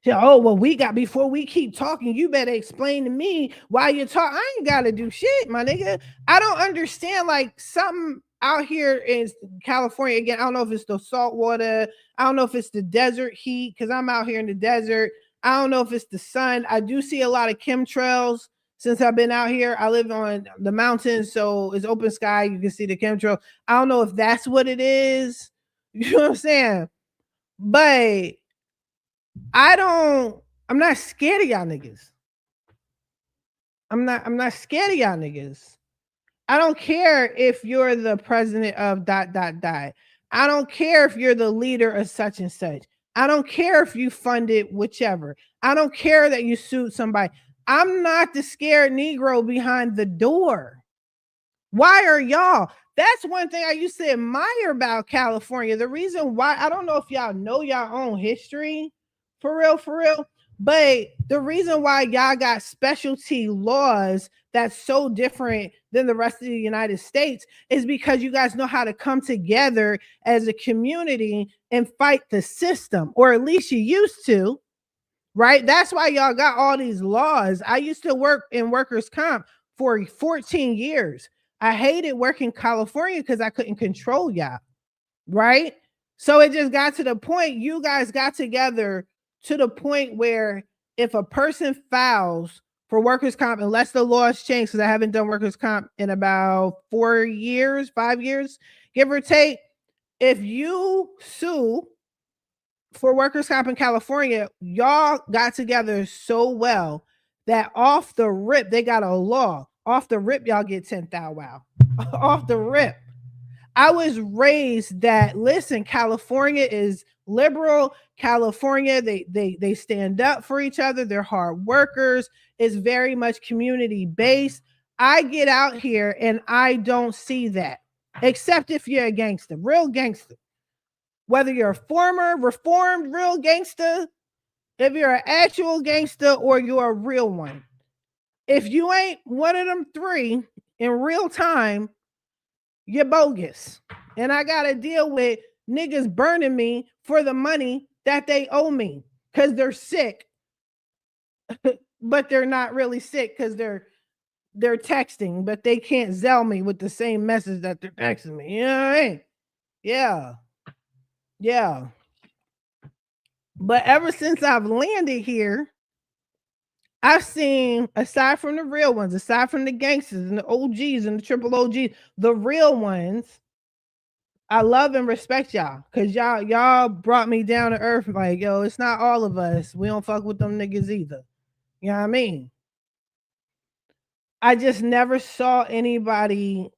Oh, well, before we keep talking, you better explain to me why you're talking. I ain't got to do shit, my nigga. I don't understand, like, something out here in California. Again, I don't know if it's the salt water. I don't know if it's the desert heat, because I'm out here in the desert. I don't know if it's the sun. I do see a lot of chemtrails since I've been out here. I live on the mountains, so it's open sky. You can see the chemtrail. I don't know if that's what it is. You know what I'm saying? But I'm not scared of y'all niggas. I'm not scared of y'all niggas. I don't care if you're the president of ... I don't care if you're the leader of such and such. I don't care if you funded whichever. I don't care that you sued somebody. I'm not the scared Negro behind the door. Why are y'all? That's one thing I used to admire about California. The reason why, I don't know if y'all know your own history, for real. But the reason why y'all got specialty laws that's so different than the rest of the United States is because you guys know how to come together as a community and fight the system, or at least you used to, right? That's why y'all got all these laws. I used to work in workers' comp for 14 years. I hated working in California because I couldn't control y'all, right? So it just got to the point, you guys got together to the point where if a person files for workers' comp, unless the laws change, because I haven't done workers' comp in about 4 years, 5 years, give or take, if you sue for workers' comp in California, y'all got together so well that off the rip, they got a law. Off the rip, y'all get 10,000. Wow. off the rip. I was raised that listen, California is liberal. California, they stand up for each other. They're hard workers. It's very much community based. I get out here and I don't see that, except if you're a gangster, real gangster. Whether you're a former, reformed, real gangster, if you're an actual gangster or you're a real one. If you ain't one of them three in real time, you're bogus. And I got to deal with niggas burning me for the money that they owe me because they're sick, but they're not really sick because they're texting, but they can't Zell me with the same message that they're texting me. You know what I mean? Yeah. Yeah. But ever since I've landed here, I've seen, aside from the real ones, aside from the gangsters and the OGs and the triple OGs, the real ones, I love and respect y'all because y'all brought me down to earth. Like, yo, it's not all of us. We don't fuck with them niggas either. You know what I mean? I just never saw anybody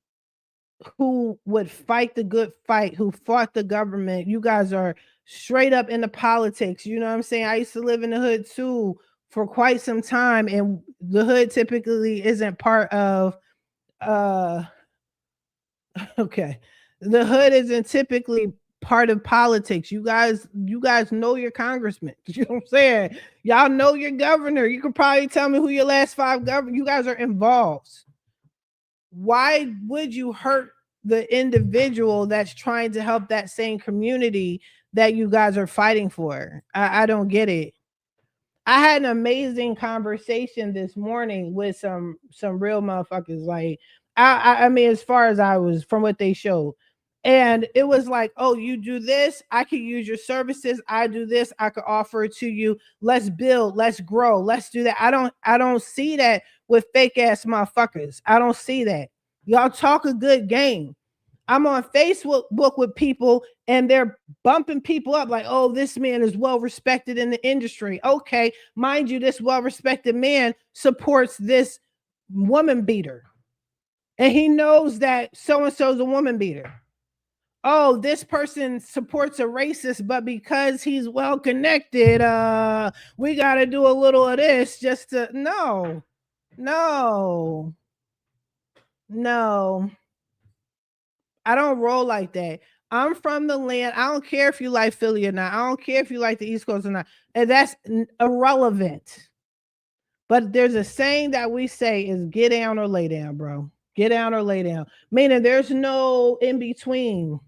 who would fight the good fight, who fought the government. You guys are straight up into politics. You know what I'm saying? I used to live in the hood too for quite some time, and the hood typically isn't part of okay. The hood isn't typically part of politics. You guys know your congressman. You know what I'm saying? Y'all know your governor. You could probably tell me who your last 5 governors. You guys are involved. Why would you hurt the individual that's trying to help that same community that you guys are fighting for? I don't get it. I had an amazing conversation this morning with some real motherfuckers. Like, I mean, as far as I was from what they showed. And it was like, oh, you do this, I could use your services. I do this, I could offer it to you. Let's build, let's grow, let's do that. I don't see that with fake ass motherfuckers. I don't see that. Y'all talk a good game. I'm on Facebook with people and they're bumping people up like, oh, this man is well respected in the industry. Okay, mind you, this well respected man supports this woman beater. And he knows that so and so is a woman beater. Oh, this person supports a racist, but because he's well connected, we got to do a little of this just to no. I don't roll like that. I'm from the land. I don't care if you like Philly or not. I don't care if you like the East Coast or not. And that's irrelevant. But there's a saying that we say is get down or lay down, bro. Get down or lay down. Meaning there's no in between.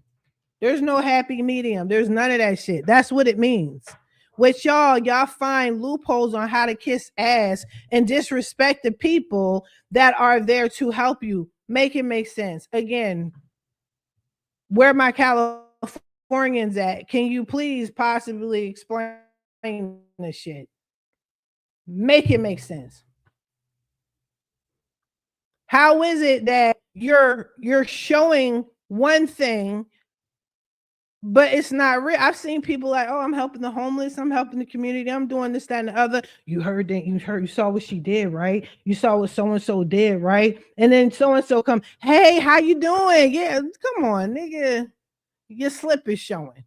There's no happy medium. There's none of that shit. That's what it means. With y'all find loopholes on how to kiss ass and disrespect the people that are there to help you. Make it make sense. Again, where my Californians at? Can you please possibly explain this shit? Make it make sense. How is it that you're showing one thing, but it's not real? I've seen people like, oh, I'm helping the homeless, I'm helping the community, I'm doing this, that, and the other. You heard that, you saw what she did, right? You saw what so-and-so did, right? And then so-and-so come, hey, how you doing? Yeah, come on, nigga. Your slip is showing.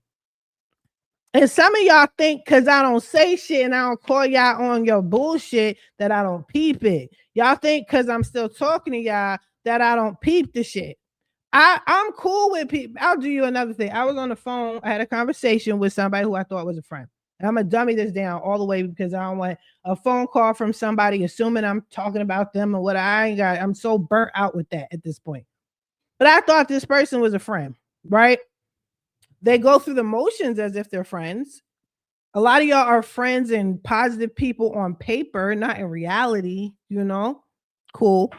And some of y'all think because I don't say shit and I don't call y'all on your bullshit that I don't peep it. Y'all think because I'm still talking to y'all that I don't peep the shit. I'm cool with people. I'll do you another thing. I was on the phone. I had a conversation with somebody who I thought was a friend. And I'm going to dummy this down all the way because I don't want a phone call from somebody assuming I'm talking about them and what I ain't got. I'm so burnt out with that at this point. But I thought this person was a friend, right? They go through the motions as if they're friends. A lot of y'all are friends and positive people on paper, not in reality, you know? Cool.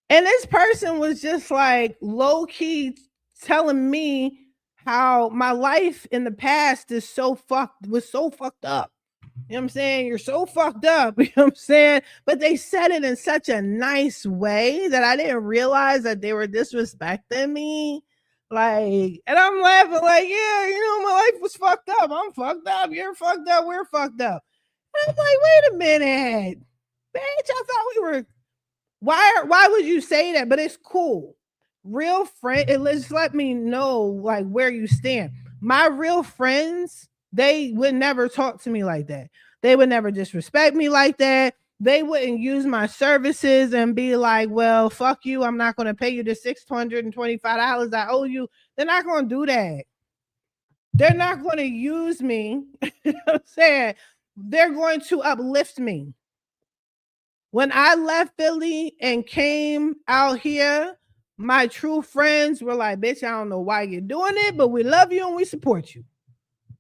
And this person was just like low key telling me how my life in the past was so fucked up. You know what I'm saying? You're so fucked up. You know what I'm saying? But they said it in such a nice way that I didn't realize that they were disrespecting me. Like, and I'm laughing like, yeah, you know, my life was fucked up. I'm fucked up. You're fucked up. We're fucked up. And I'm like, wait a minute. Bitch, I thought we were. Why would you say that? But it's cool. real friend, let's let me know like where you stand. My real friends, they would never talk to me like that. They would never disrespect me like that. They wouldn't use my services and be like, well, fuck you. I'm not going to pay you the $625 I owe you. They're not going to do that. They're not going to use me. You know what I'm saying? They're going to uplift me. When I left Philly and came out here, my true friends were like, bitch, I don't know why you're doing it, but we love you and we support you.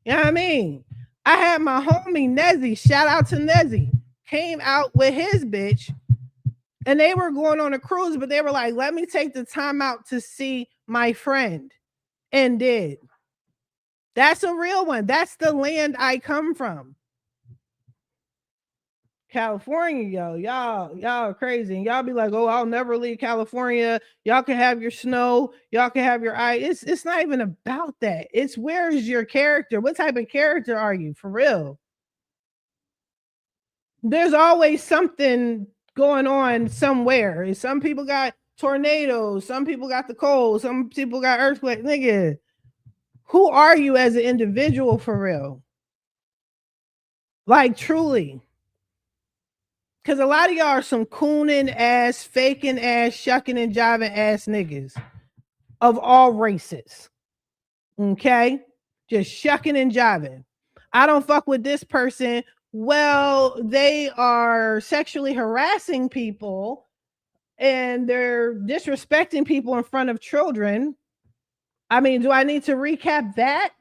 You know what I mean? I had my homie Nezzy, shout out to Nezzy, came out with his bitch and they were going on a cruise, but they were like, let me take the time out to see my friend, and did. That's a real one. That's the land I come from. California, y'all are crazy. And y'all be like, oh, I'll never leave California. Y'all can have your snow, y'all can have your ice. It's not even about that. It's where is your character? What type of character are you for real? There's always something going on somewhere. Some people got tornadoes, some people got the cold, some people got earthquake. Nigga, who are you as an individual for real? Like truly. Because a lot of y'all are some cooning ass, faking ass, shucking and jiving ass niggas of all races. Okay? Just shucking and jiving. I don't fuck with this person. Well, they are sexually harassing people and they're disrespecting people in front of children. I mean, do I need to recap that?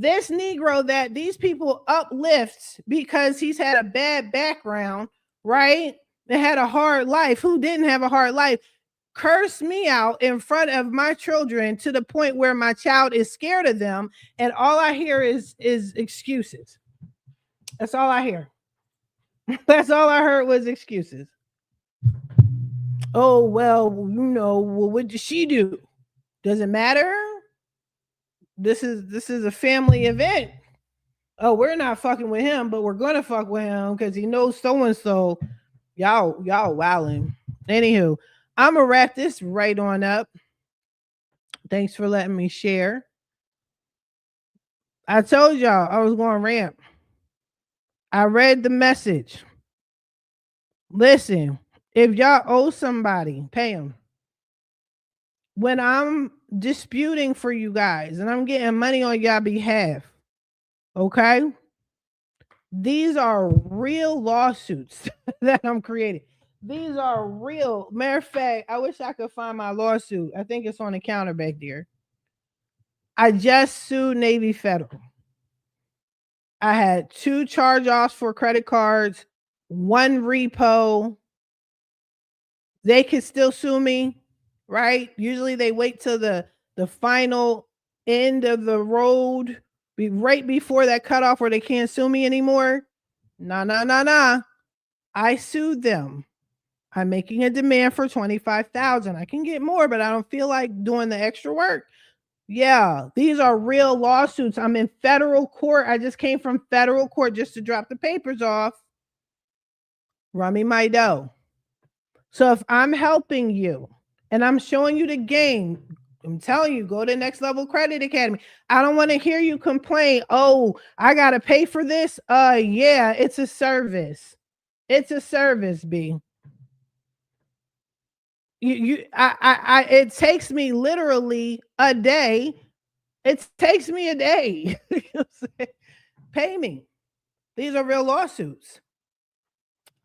This Negro that these people uplift because he's had a bad background, right? And had a hard life. Who didn't have a hard life? Curse me out in front of my children to the point where my child is scared of them, and all I hear is excuses. That's all I hear. That's all I heard was excuses. Oh well, you know, well, what did she do? Does it matter? This is a family event. Oh, we're not fucking with him, but we're gonna fuck with him because he knows so and so. Y'all wilding. Anywho, I'm gonna wrap this right on up. Thanks for letting me share. I told y'all I was going to rant. I read the message. Listen, if y'all owe somebody, pay them. When I'm disputing for you guys and I'm getting money on y'all behalf, okay? These are real lawsuits that I'm creating. These are real. Matter of fact, I wish I could find my lawsuit. I think it's on the counter back there. I just sued Navy Federal. I had 2 charge-offs for credit cards, 1 repo. They could still sue me, right? Usually they wait till the final end of the road, right before that cutoff where they can't sue me anymore. Nah. I sued them. I'm making a demand for $25,000. I can get more, but I don't feel like doing the extra work. Yeah, these are real lawsuits. I'm in federal court. I just came from federal court just to drop the papers off. Run me my dough. So if I'm helping you and I'm showing you the game, I'm telling you, go to Next Level Credit Academy. I don't want to hear you complain. Oh, I got to pay for this. Yeah, it's a service. It's a service, B. It takes me literally a day. It takes me a day. Pay me. These are real lawsuits.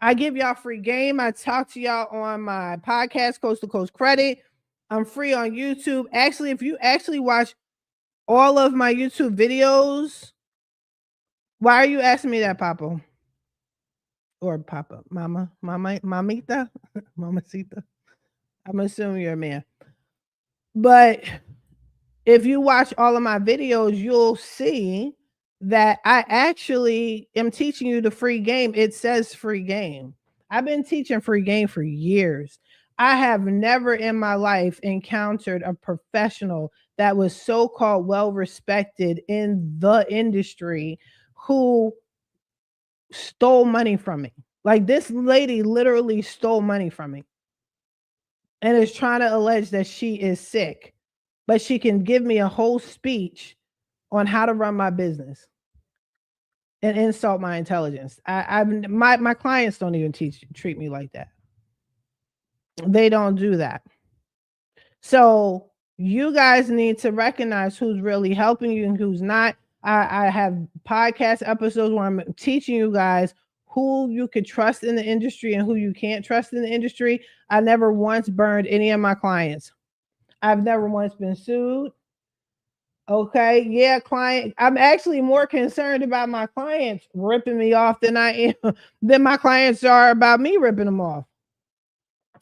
I give y'all free game. I talk to y'all on my podcast, Coast to Coast Credit. I'm free on YouTube. Actually, if you actually watch all of my YouTube videos, why are you asking me that, Papa? Or Papa, Mama, Mamita, Mamacita. I'm assuming you're a man. But if you watch all of my videos, you'll see that I actually am teaching you the free game. It says free game. I've been teaching free game for years. I have never in my life encountered a professional that was so-called well-respected in the industry who stole money from me. Like this lady literally stole money from me. and is trying to allege that she is sick, but she can give me a whole speech on how to run my business and insult my intelligence. My clients don't even treat me like that. They don't do that. So you guys need to recognize who's really helping you and who's not. I have podcast episodes where I'm teaching you guys who you could trust in the industry and who you can't trust in the industry. I never once burned any of my clients. I've never once been sued. Okay, yeah, client. I'm actually more concerned about my clients ripping me off than I am than my clients are about me ripping them off.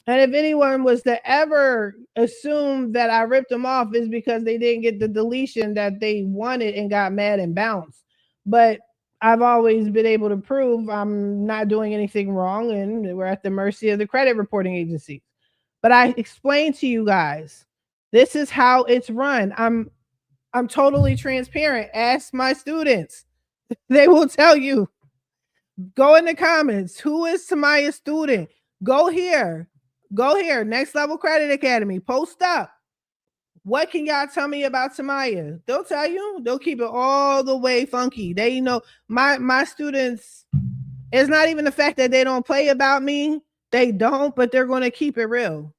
And if anyone was to ever assume that I ripped them off, is because they didn't get the deletion that they wanted and got mad and bounced. But I've always been able to prove I'm not doing anything wrong, and we're at the mercy of the credit reporting agencies. But I explained to you guys, this is how it's run. I'm totally transparent. Ask my students. They will tell you. Go in the comments. Who is Tamaya's student? Go here. Go here. Next Level Credit Academy. Post up. What can y'all tell me about Tamaya? They'll tell you. They'll keep it all the way funky. They know my students. It's not even the fact that they don't play about me. They don't, but they're going to keep it real.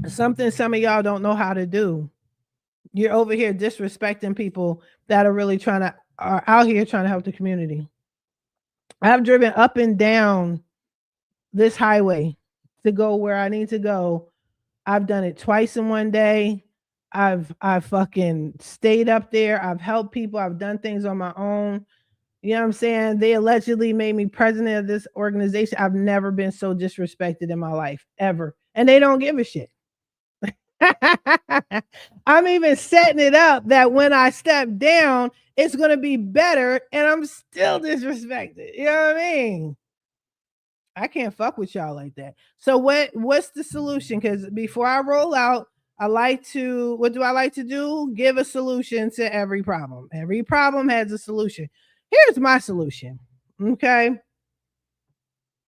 Something some of y'all don't know how to do. You're over here disrespecting people that are out here trying to help the community. I've driven up and down this highway to go where I need to go. I've done it twice in one day. I've fucking stayed up there. I've helped people. I've done things on my own. You know what I'm saying? They allegedly made me president of this organization. I've never been so disrespected in my life, ever. And they don't give a shit. I'm even setting it up that when I step down, it's going to be better, and I'm still disrespected. You know what I mean? I can't fuck with y'all like that. So what's the solution? Because before I roll out, what do I like to do? Give a solution to every problem. Every problem has a solution. Here's my solution. Okay.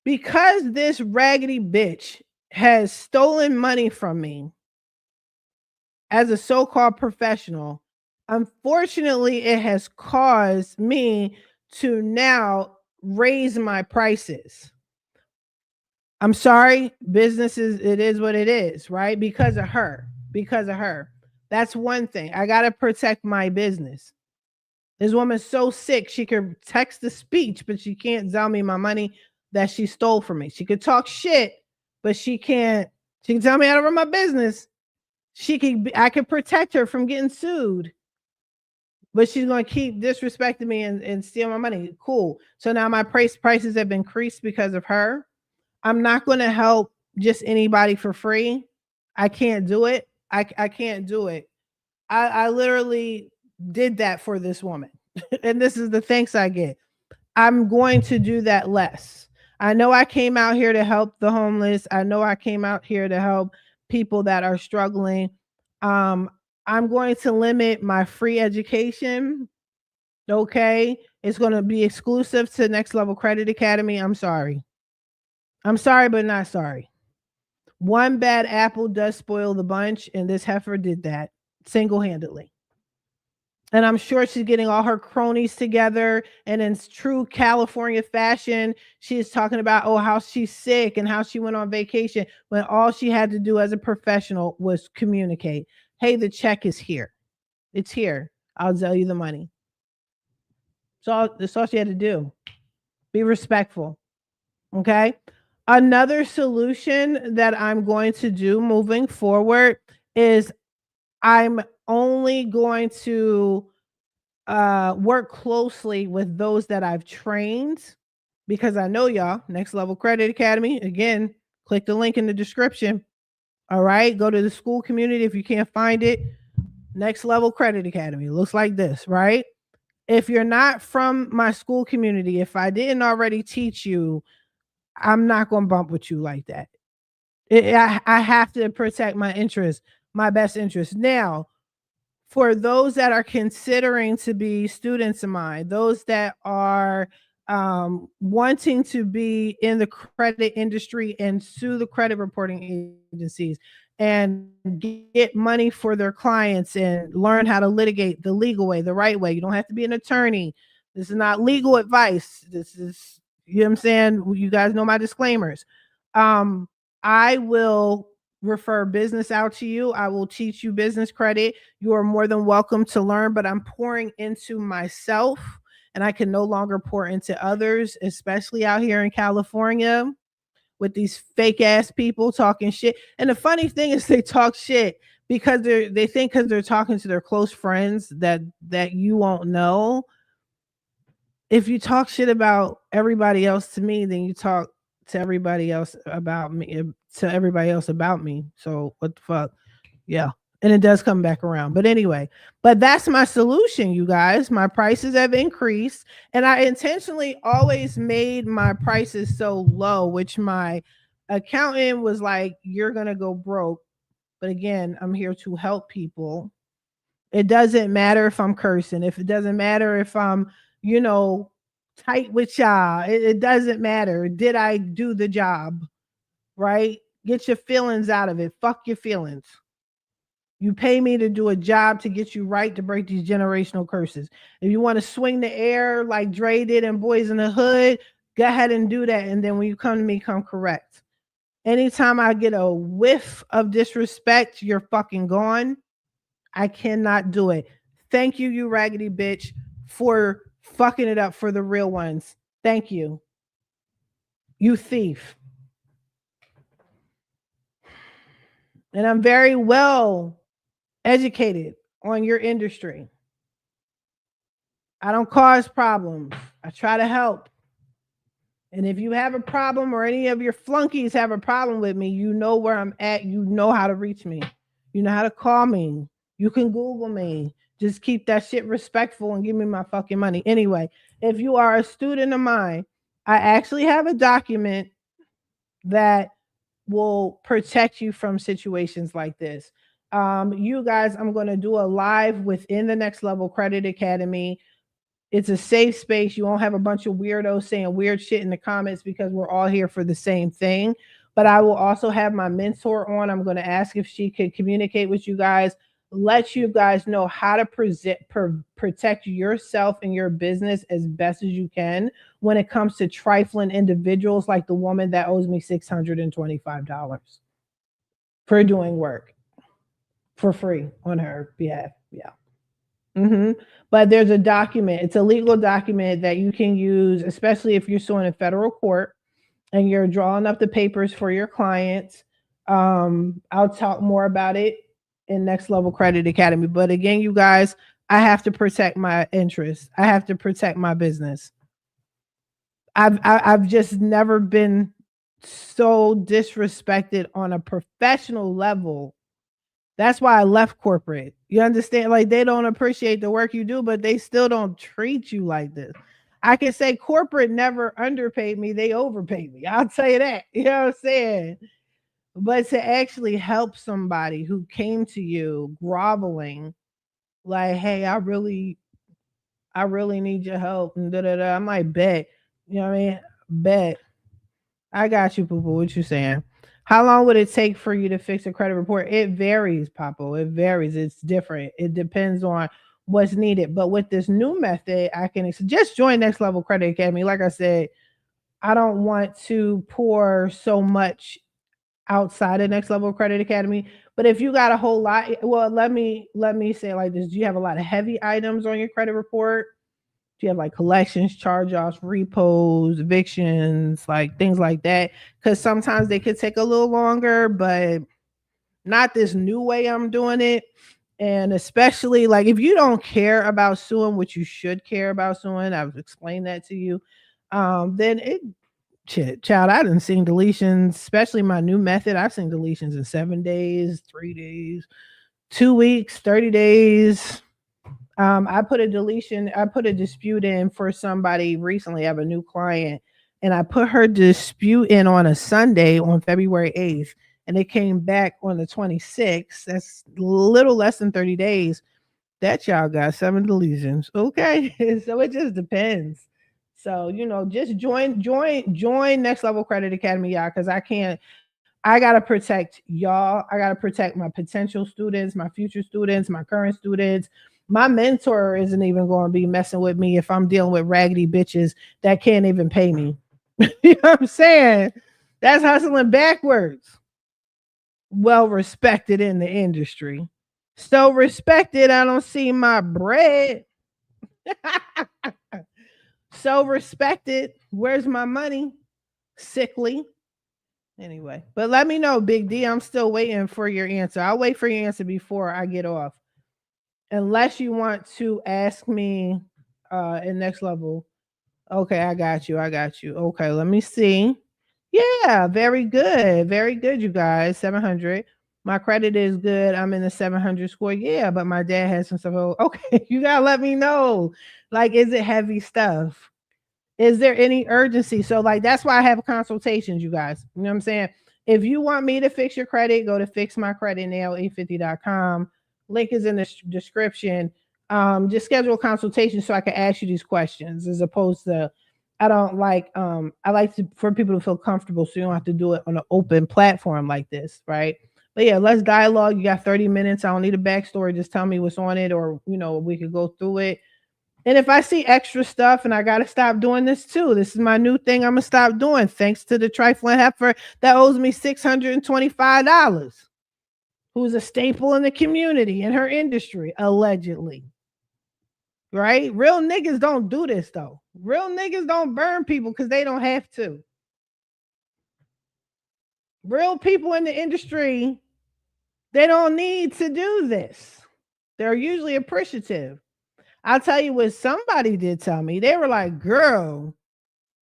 Because this raggedy bitch has stolen money from me as a so-called professional, unfortunately, it has caused me to now raise my prices. I'm sorry, it is what it is, right? Because of her. That's one thing. I got to protect my business. This woman's so sick, she could text the speech, but she can't sell me my money that she stole from me. She could talk shit, but she can tell me how to run my business. I could protect her from getting sued, but she's going to keep disrespecting me and steal my money. Cool. So now my prices have increased because of her. I'm not going to help just anybody for free. I can't do it. I can't do it. I literally did that for this woman. And this is the thanks I get. I'm going to do that less. I know I came out here to help the homeless. I know I came out here to help people that are struggling. I'm going to limit my free education. Okay. It's going to be exclusive to Next Level Credit Academy. I'm sorry, but not sorry. One bad apple does spoil the bunch, and this heifer did that single-handedly. And I'm sure she's getting all her cronies together, and in true California fashion, she is talking about, how she's sick and how she went on vacation, when all she had to do as a professional was communicate. Hey, the check is here. It's here. I'll sell you the money. So that's all she had to do. Be respectful. Okay. Another solution that I'm going to do moving forward is I'm only going to work closely with those that I've trained, because I know y'all, Next Level Credit Academy. Again, click the link in the description. All right. Go to the school community. If you can't find it, Next Level Credit Academy. It looks like this, right? If you're not from my school community, if I didn't already teach you, I'm not going to bump with you like that. I have to protect my interests, my best interests. Now, for those that are considering to be students of mine, those that are wanting to be in the credit industry and sue the credit reporting agencies and get money for their clients and learn how to litigate the legal way, the right way. You don't have to be an attorney. This is not legal advice. This is, you know what I'm saying? You guys know my disclaimers. I will refer business out to you. I will teach you business credit. You are more than welcome to learn, but I'm pouring into myself and I can no longer pour into others, especially out here in California with these fake ass people talking shit. And the funny thing is they talk shit because they think because they're talking to their close friends that you won't know. If you talk shit about everybody else to me, then you talk to everybody else about me, to everybody else about me. So what the fuck? Yeah. And it does come back around. But anyway, but that's my solution, you guys. My prices have increased. And I intentionally always made my prices so low, which my accountant was like, you're going to go broke. But again, I'm here to help people. It doesn't matter if I'm cursing, if it doesn't matter if I'm, tight with y'all. It doesn't matter. Did I do the job? Right? Get your feelings out of it. Fuck your feelings. You pay me to do a job to get you right, to break these generational curses. If you want to swing the air like Dre did in Boys in the Hood, go ahead and do that. And then when you come to me, come correct. Anytime I get a whiff of disrespect, you're fucking gone. I cannot do it. Thank you, you raggedy bitch, for fucking it up for the real ones. Thank you. You thief. And I'm very well educated on your industry. I don't cause problems. I try to help. And if you have a problem or any of your flunkies have a problem with me, you know where I'm at. You know how to reach me. You know how to call me. You can Google me. Just keep that shit respectful and give me my fucking money. Anyway, if you are a student of mine, I actually have a document that will protect you from situations like this. You guys, I'm going to do a live within the Next Level Credit Academy. It's a safe space. You won't have a bunch of weirdos saying weird shit in the comments because we're all here for the same thing. But I will also have my mentor on. I'm going to ask if she could communicate with you guys, let you guys know how to protect yourself and your business as best as you can when it comes to trifling individuals like the woman that owes me $625 for doing work for free on her behalf. Yeah. But there's a document. It's a legal document that you can use, especially if you're suing in federal court and you're drawing up the papers for your clients. I'll talk more about it in Next Level Credit Academy. But again, you guys, I have to protect my interests. I have to protect my business. I've just never been so disrespected on a professional level. That's why I left corporate. You understand? Like they don't appreciate the work you do, but they still don't treat you like this. I can say corporate never underpaid me, they overpaid me. I'll tell you that. You know what I'm saying? But to actually help somebody who came to you groveling, like, hey, I really need your help. And I might bet. You know what I mean? Bet. I got you, Poo Poo. What you saying? How long would it take for you to fix a credit report? It varies, Papo. It varies. It's different. It depends on what's needed. But with this new method, I can just join Next Level Credit Academy. Like I said, I don't want to pour so much outside of Next Level Credit Academy. But if you got a whole lot, well, let me say it like this. Do you have a lot of heavy items on your credit report? Do you have like collections, charge-offs, repos, evictions, like things like that? Because sometimes they could take a little longer, but not this new way I'm doing it. And especially like if you don't care about suing, which you should care about suing, I've explained that to you. Then it shit, child, I didn't seen deletions, especially my new method. I've seen deletions in 7 days, 3 days, 2 weeks, 30 days. I put a dispute in for somebody recently. I have a new client, and I put her dispute in on a Sunday on February 8th, and it came back on the 26th. That's a little less than 30 days. That y'all got 7 deletions. Okay. So it just depends. So, just join Next Level Credit Academy, y'all, because I gotta protect y'all. I gotta protect my potential students, my future students, my current students. My mentor isn't even going to be messing with me if I'm dealing with raggedy bitches that can't even pay me. You know what I'm saying? That's hustling backwards. Well respected in the industry. So respected, I don't see my bread. So respected, where's my money? Sickly. Anyway, but let me know, Big D. I'm still waiting for your answer. I'll wait for your answer before I get off. Unless you want to ask me in next level. Okay, I got you. I got you. Okay, let me see. Yeah, very good. Very good, you guys. 700. My credit is good. I'm in the 700 score. Yeah, but my dad has some stuff. Okay, you got to let me know. Like, is it heavy stuff? Is there any urgency? So, like, that's why I have consultations, you guys. You know what I'm saying? If you want me to fix your credit, go to fixmycreditnow850.com. Link is in the description. Just schedule a consultation so I can ask you these questions as opposed to I don't like I like for people to feel comfortable so you don't have to do it on an open platform like this, right? But yeah, let's dialogue. You got 30 minutes. I don't need a backstory. Just tell me what's on it, or we could go through it. And if I see extra stuff and I got to stop doing this too, this is my new thing I'm going to stop doing thanks to the trifling heifer that owes me $625, who's a staple in the community, in her industry, allegedly. Right? Real niggas don't do this though. Real niggas don't burn people because they don't have to. Real people in the industry, they don't need to do this. They're usually appreciative. I'll tell you what somebody did tell me. They were like, girl,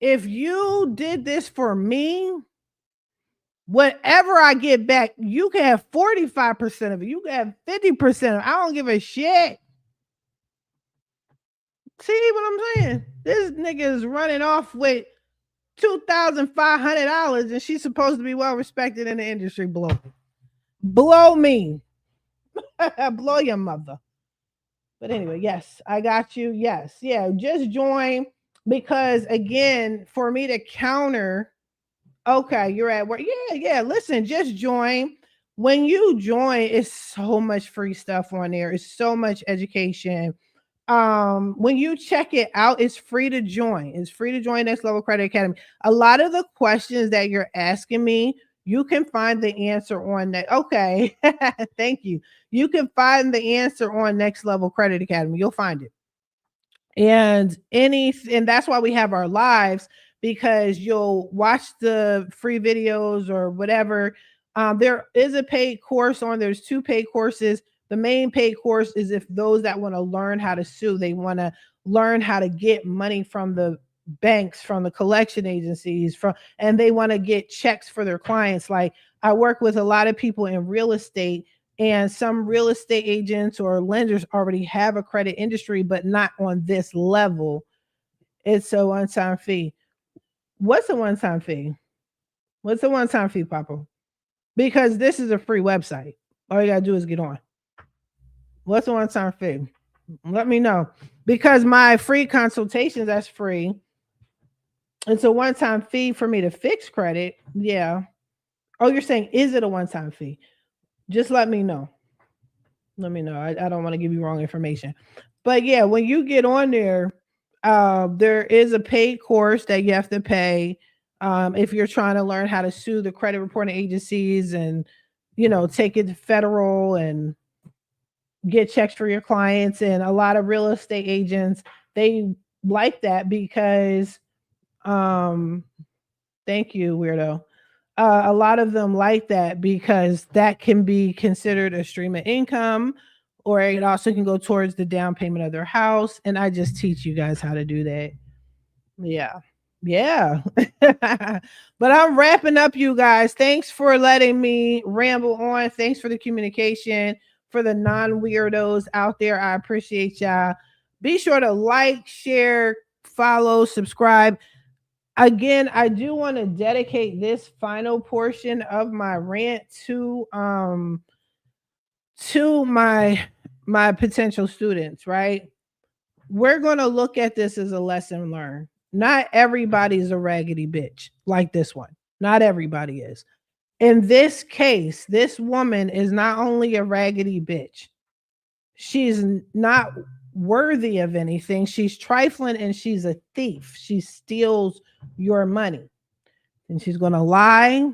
if you did this for me, whatever I get back, you can have 45% of it. You can have 50% of it. I don't give a shit. See what I'm saying? This nigga is running off with $2,500 and she's supposed to be well respected in the industry. Blow me. Blow me. Blow your mother. But anyway, yes, I got you. Yes. Yeah. Just join because again, for me to counter. Okay, you're at work. Yeah, yeah. Listen, just join. When you join, it's so much free stuff on there. It's so much education. When you check it out, it's free to join. It's free to join Next Level Credit Academy. A lot of the questions that you're asking me, you can find the answer on that. Okay, thank you. You can find the answer on Next Level Credit Academy. You'll find it. And that's why we have our lives, because you'll watch the free videos or whatever. There is a paid course on. There's two paid courses. The main paid course is if those that want to learn how to sue, they want to learn how to get money from the banks, from the collection agencies, and they want to get checks for their clients. Like I work with a lot of people in real estate, and some real estate agents or lenders already have a credit industry, but not on this level. It's a one-time fee. What's a one-time fee? What's a one-time fee, Papa? Because this is a free website. All you gotta do is get on. What's a one-time fee? Let me know. Because my free consultations, that's free. It's a one-time fee for me to fix credit. Yeah. Oh, you're saying, is it a one-time fee? Just let me know. Let me know. I don't want to give you wrong information. But yeah, when you get on there is a paid course that you have to pay if you're trying to learn how to sue the credit reporting agencies and, take it to federal and get checks for your clients. And a lot of real estate agents, they like that because, thank you, weirdo. A lot of them like that because that can be considered a stream of income, or it also can go towards the down payment of their house. And I just teach you guys how to do that. Yeah. Yeah. But I'm wrapping up, you guys. Thanks for letting me ramble on. Thanks for the communication. For the non weirdos out there, I appreciate y'all. Be sure to like, share, follow, subscribe. Again, I do want to dedicate this final portion of my rant to my potential students, right? We're going to look at this as a lesson learned. Not everybody's a raggedy bitch like this one. Not everybody is. In this case, this woman is not only a raggedy bitch, she's not worthy of anything. She's trifling and she's a thief. She steals your money. And she's going to lie,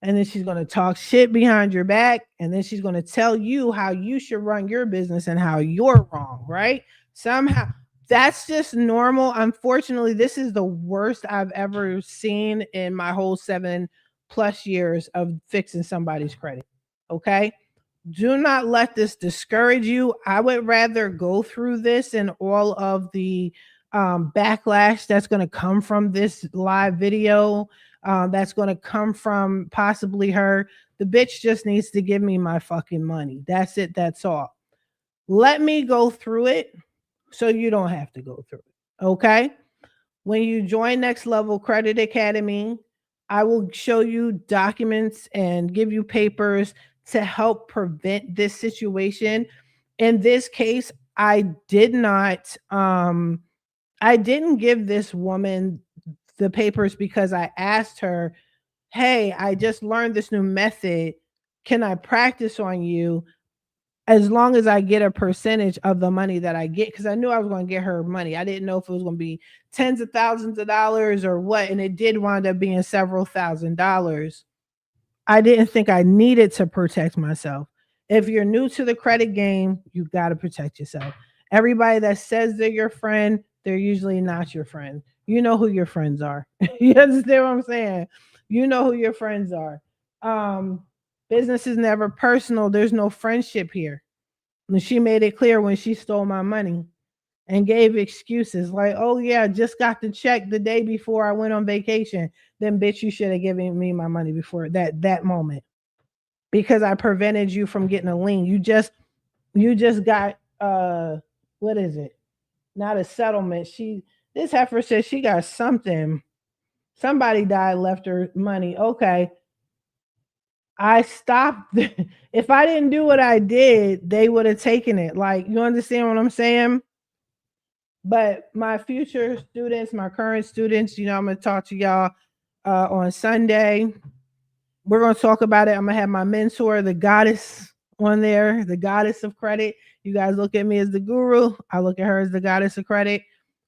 and then she's going to talk shit behind your back, and then she's going to tell you how you should run your business and how you're wrong, right? Somehow that's just normal. Unfortunately, this is the worst I've ever seen in my whole 7+ years of fixing somebody's credit. Okay? Do not let this discourage you. I would rather go through this and all of the backlash that's going to come from this live video, that's going to come from possibly her. The bitch just needs to give me my fucking money. That's it. That's all. Let me go through it so you don't have to go through it. Okay? When you join Next Level Credit Academy, I will show you documents and give you papers to help prevent this situation. In this case, I didn't give this woman the papers because I asked her, "Hey, I just learned this new method. Can I practice on you as long as I get a percentage of the money that I get?" Because I knew I was going to get her money. I didn't know if it was going to be tens of thousands of dollars or what, and it did wind up being several $1,000s. I didn't think I needed to protect myself. If you're new to the credit game, you got to protect yourself. Everybody that says they're your friend, they're usually not your friend. You know who your friends are. You understand what I'm saying? You know who your friends are. Um, Business is never personal. There's no friendship here. And she made it clear when she stole my money and gave excuses like, "Oh yeah, just got the check the day before I went on vacation." Then bitch, you should have given me my money before that moment, because I prevented you from getting a lien. You just got what is it? Not a settlement. This heifer says she got something. Somebody died, left her money. Okay. I stopped. If I didn't do what I did, they would have taken it. Like, you understand what I'm saying? But my future students, my current students, I'm going to talk to y'all on Sunday. We're going to talk about it. I'm going to have my mentor, the goddess, on there, the goddess of credit. You guys look at me as the guru. I look at her as the goddess of credit.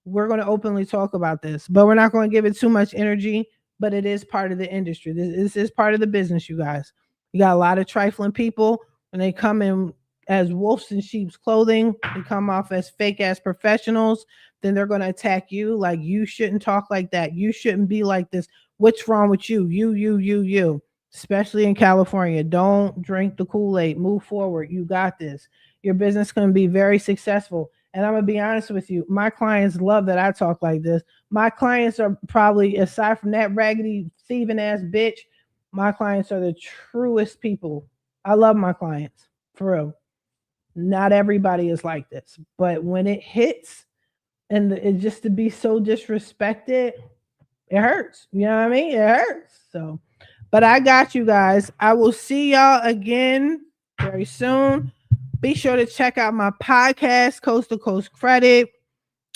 We're going to openly talk about this, but we're not going to give it too much energy. But it is part of the industry. This is part of the business, you guys. You got a lot of trifling people, and they come in as wolves in sheep's clothing. They come off as fake ass professionals. Then they're going to attack you like, you shouldn't talk like that. You shouldn't be like this. What's wrong with you? You. Especially in California. Don't drink the Kool-Aid. Move forward. You got this. Your business can be very successful. And I'm going to be honest with you. My clients love that I talk like this. My clients are probably, aside from that raggedy, thieving ass bitch, my clients are the truest people. I love my clients, for real. Not everybody is like this. But when it hits, and it just to be so disrespected, it hurts. You know what I mean? It hurts. So, but I got you guys. I will see y'all again very soon. Be sure to check out my podcast, Coast to Coast Credit.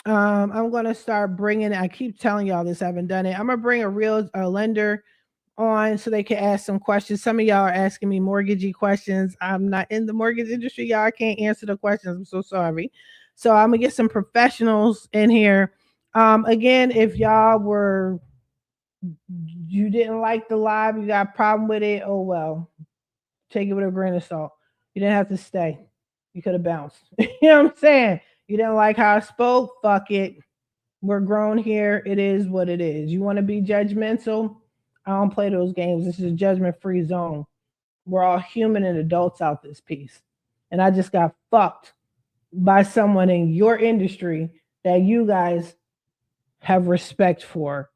I'm going to start bringing, I keep telling y'all this, I haven't done it. I'm going to bring a real lender on so they can ask some questions. Some of y'all are asking me mortgagey questions. I'm not in the mortgage industry, y'all. I can't answer the questions. I'm so sorry. So I'm going to get some professionals in here. Again, if you didn't like the live, you got a problem with it, oh well. Take it with a grain of salt. You didn't have to stay. You could have bounced. You know what I'm saying? You didn't like how I spoke? Fuck it. We're grown here. It is what it is. You want to be judgmental? I don't play those games. This is a judgment-free zone. We're all human and adults out this piece. And I just got fucked by someone in your industry that you guys have respect for.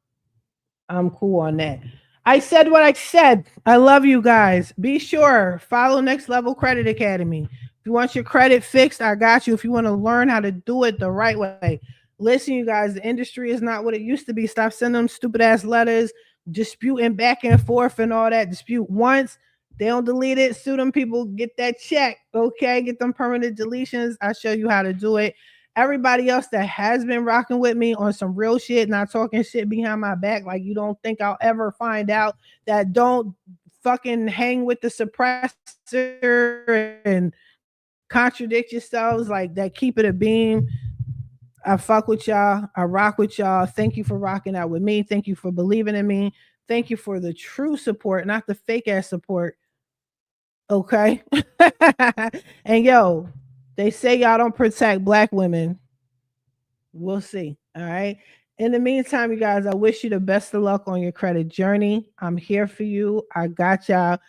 I'm cool on that. I said what I said. I love you guys. Be sure, follow Next Level Credit Academy. If you want your credit fixed, I got you. If you want to learn how to do it the right way, listen, you guys, the industry is not what it used to be. Stop sending them stupid ass letters, disputing back and forth and all that. Dispute once, they don't delete it. Sue them people, get that check. Okay, get them permanent deletions. I show you how to do it. Everybody else that has been rocking with me on some real shit, not talking shit behind my back, like you don't think I'll ever find out, that don't fucking hang with the suppressor and contradict yourselves, like that keep it a beam. I fuck with y'all. I rock with y'all. Thank you for rocking out with me. Thank you for believing in me. Thank you for the true support, not the fake ass support. Okay. And yo, they say y'all don't protect black women. We'll see. All right. In the meantime, you guys, I wish you the best of luck on your credit journey. I'm here for you. I got y'all.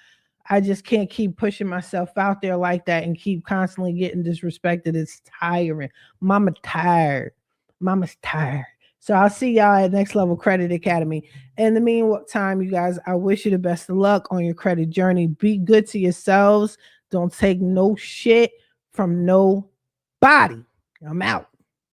I just can't keep pushing myself out there like that and keep constantly getting disrespected. It's tiring. Mama tired. Mama's tired. So I'll see y'all at Next Level Credit Academy. In the meantime, you guys, I wish you the best of luck on your credit journey. Be good to yourselves. Don't take no shit from nobody. I'm out.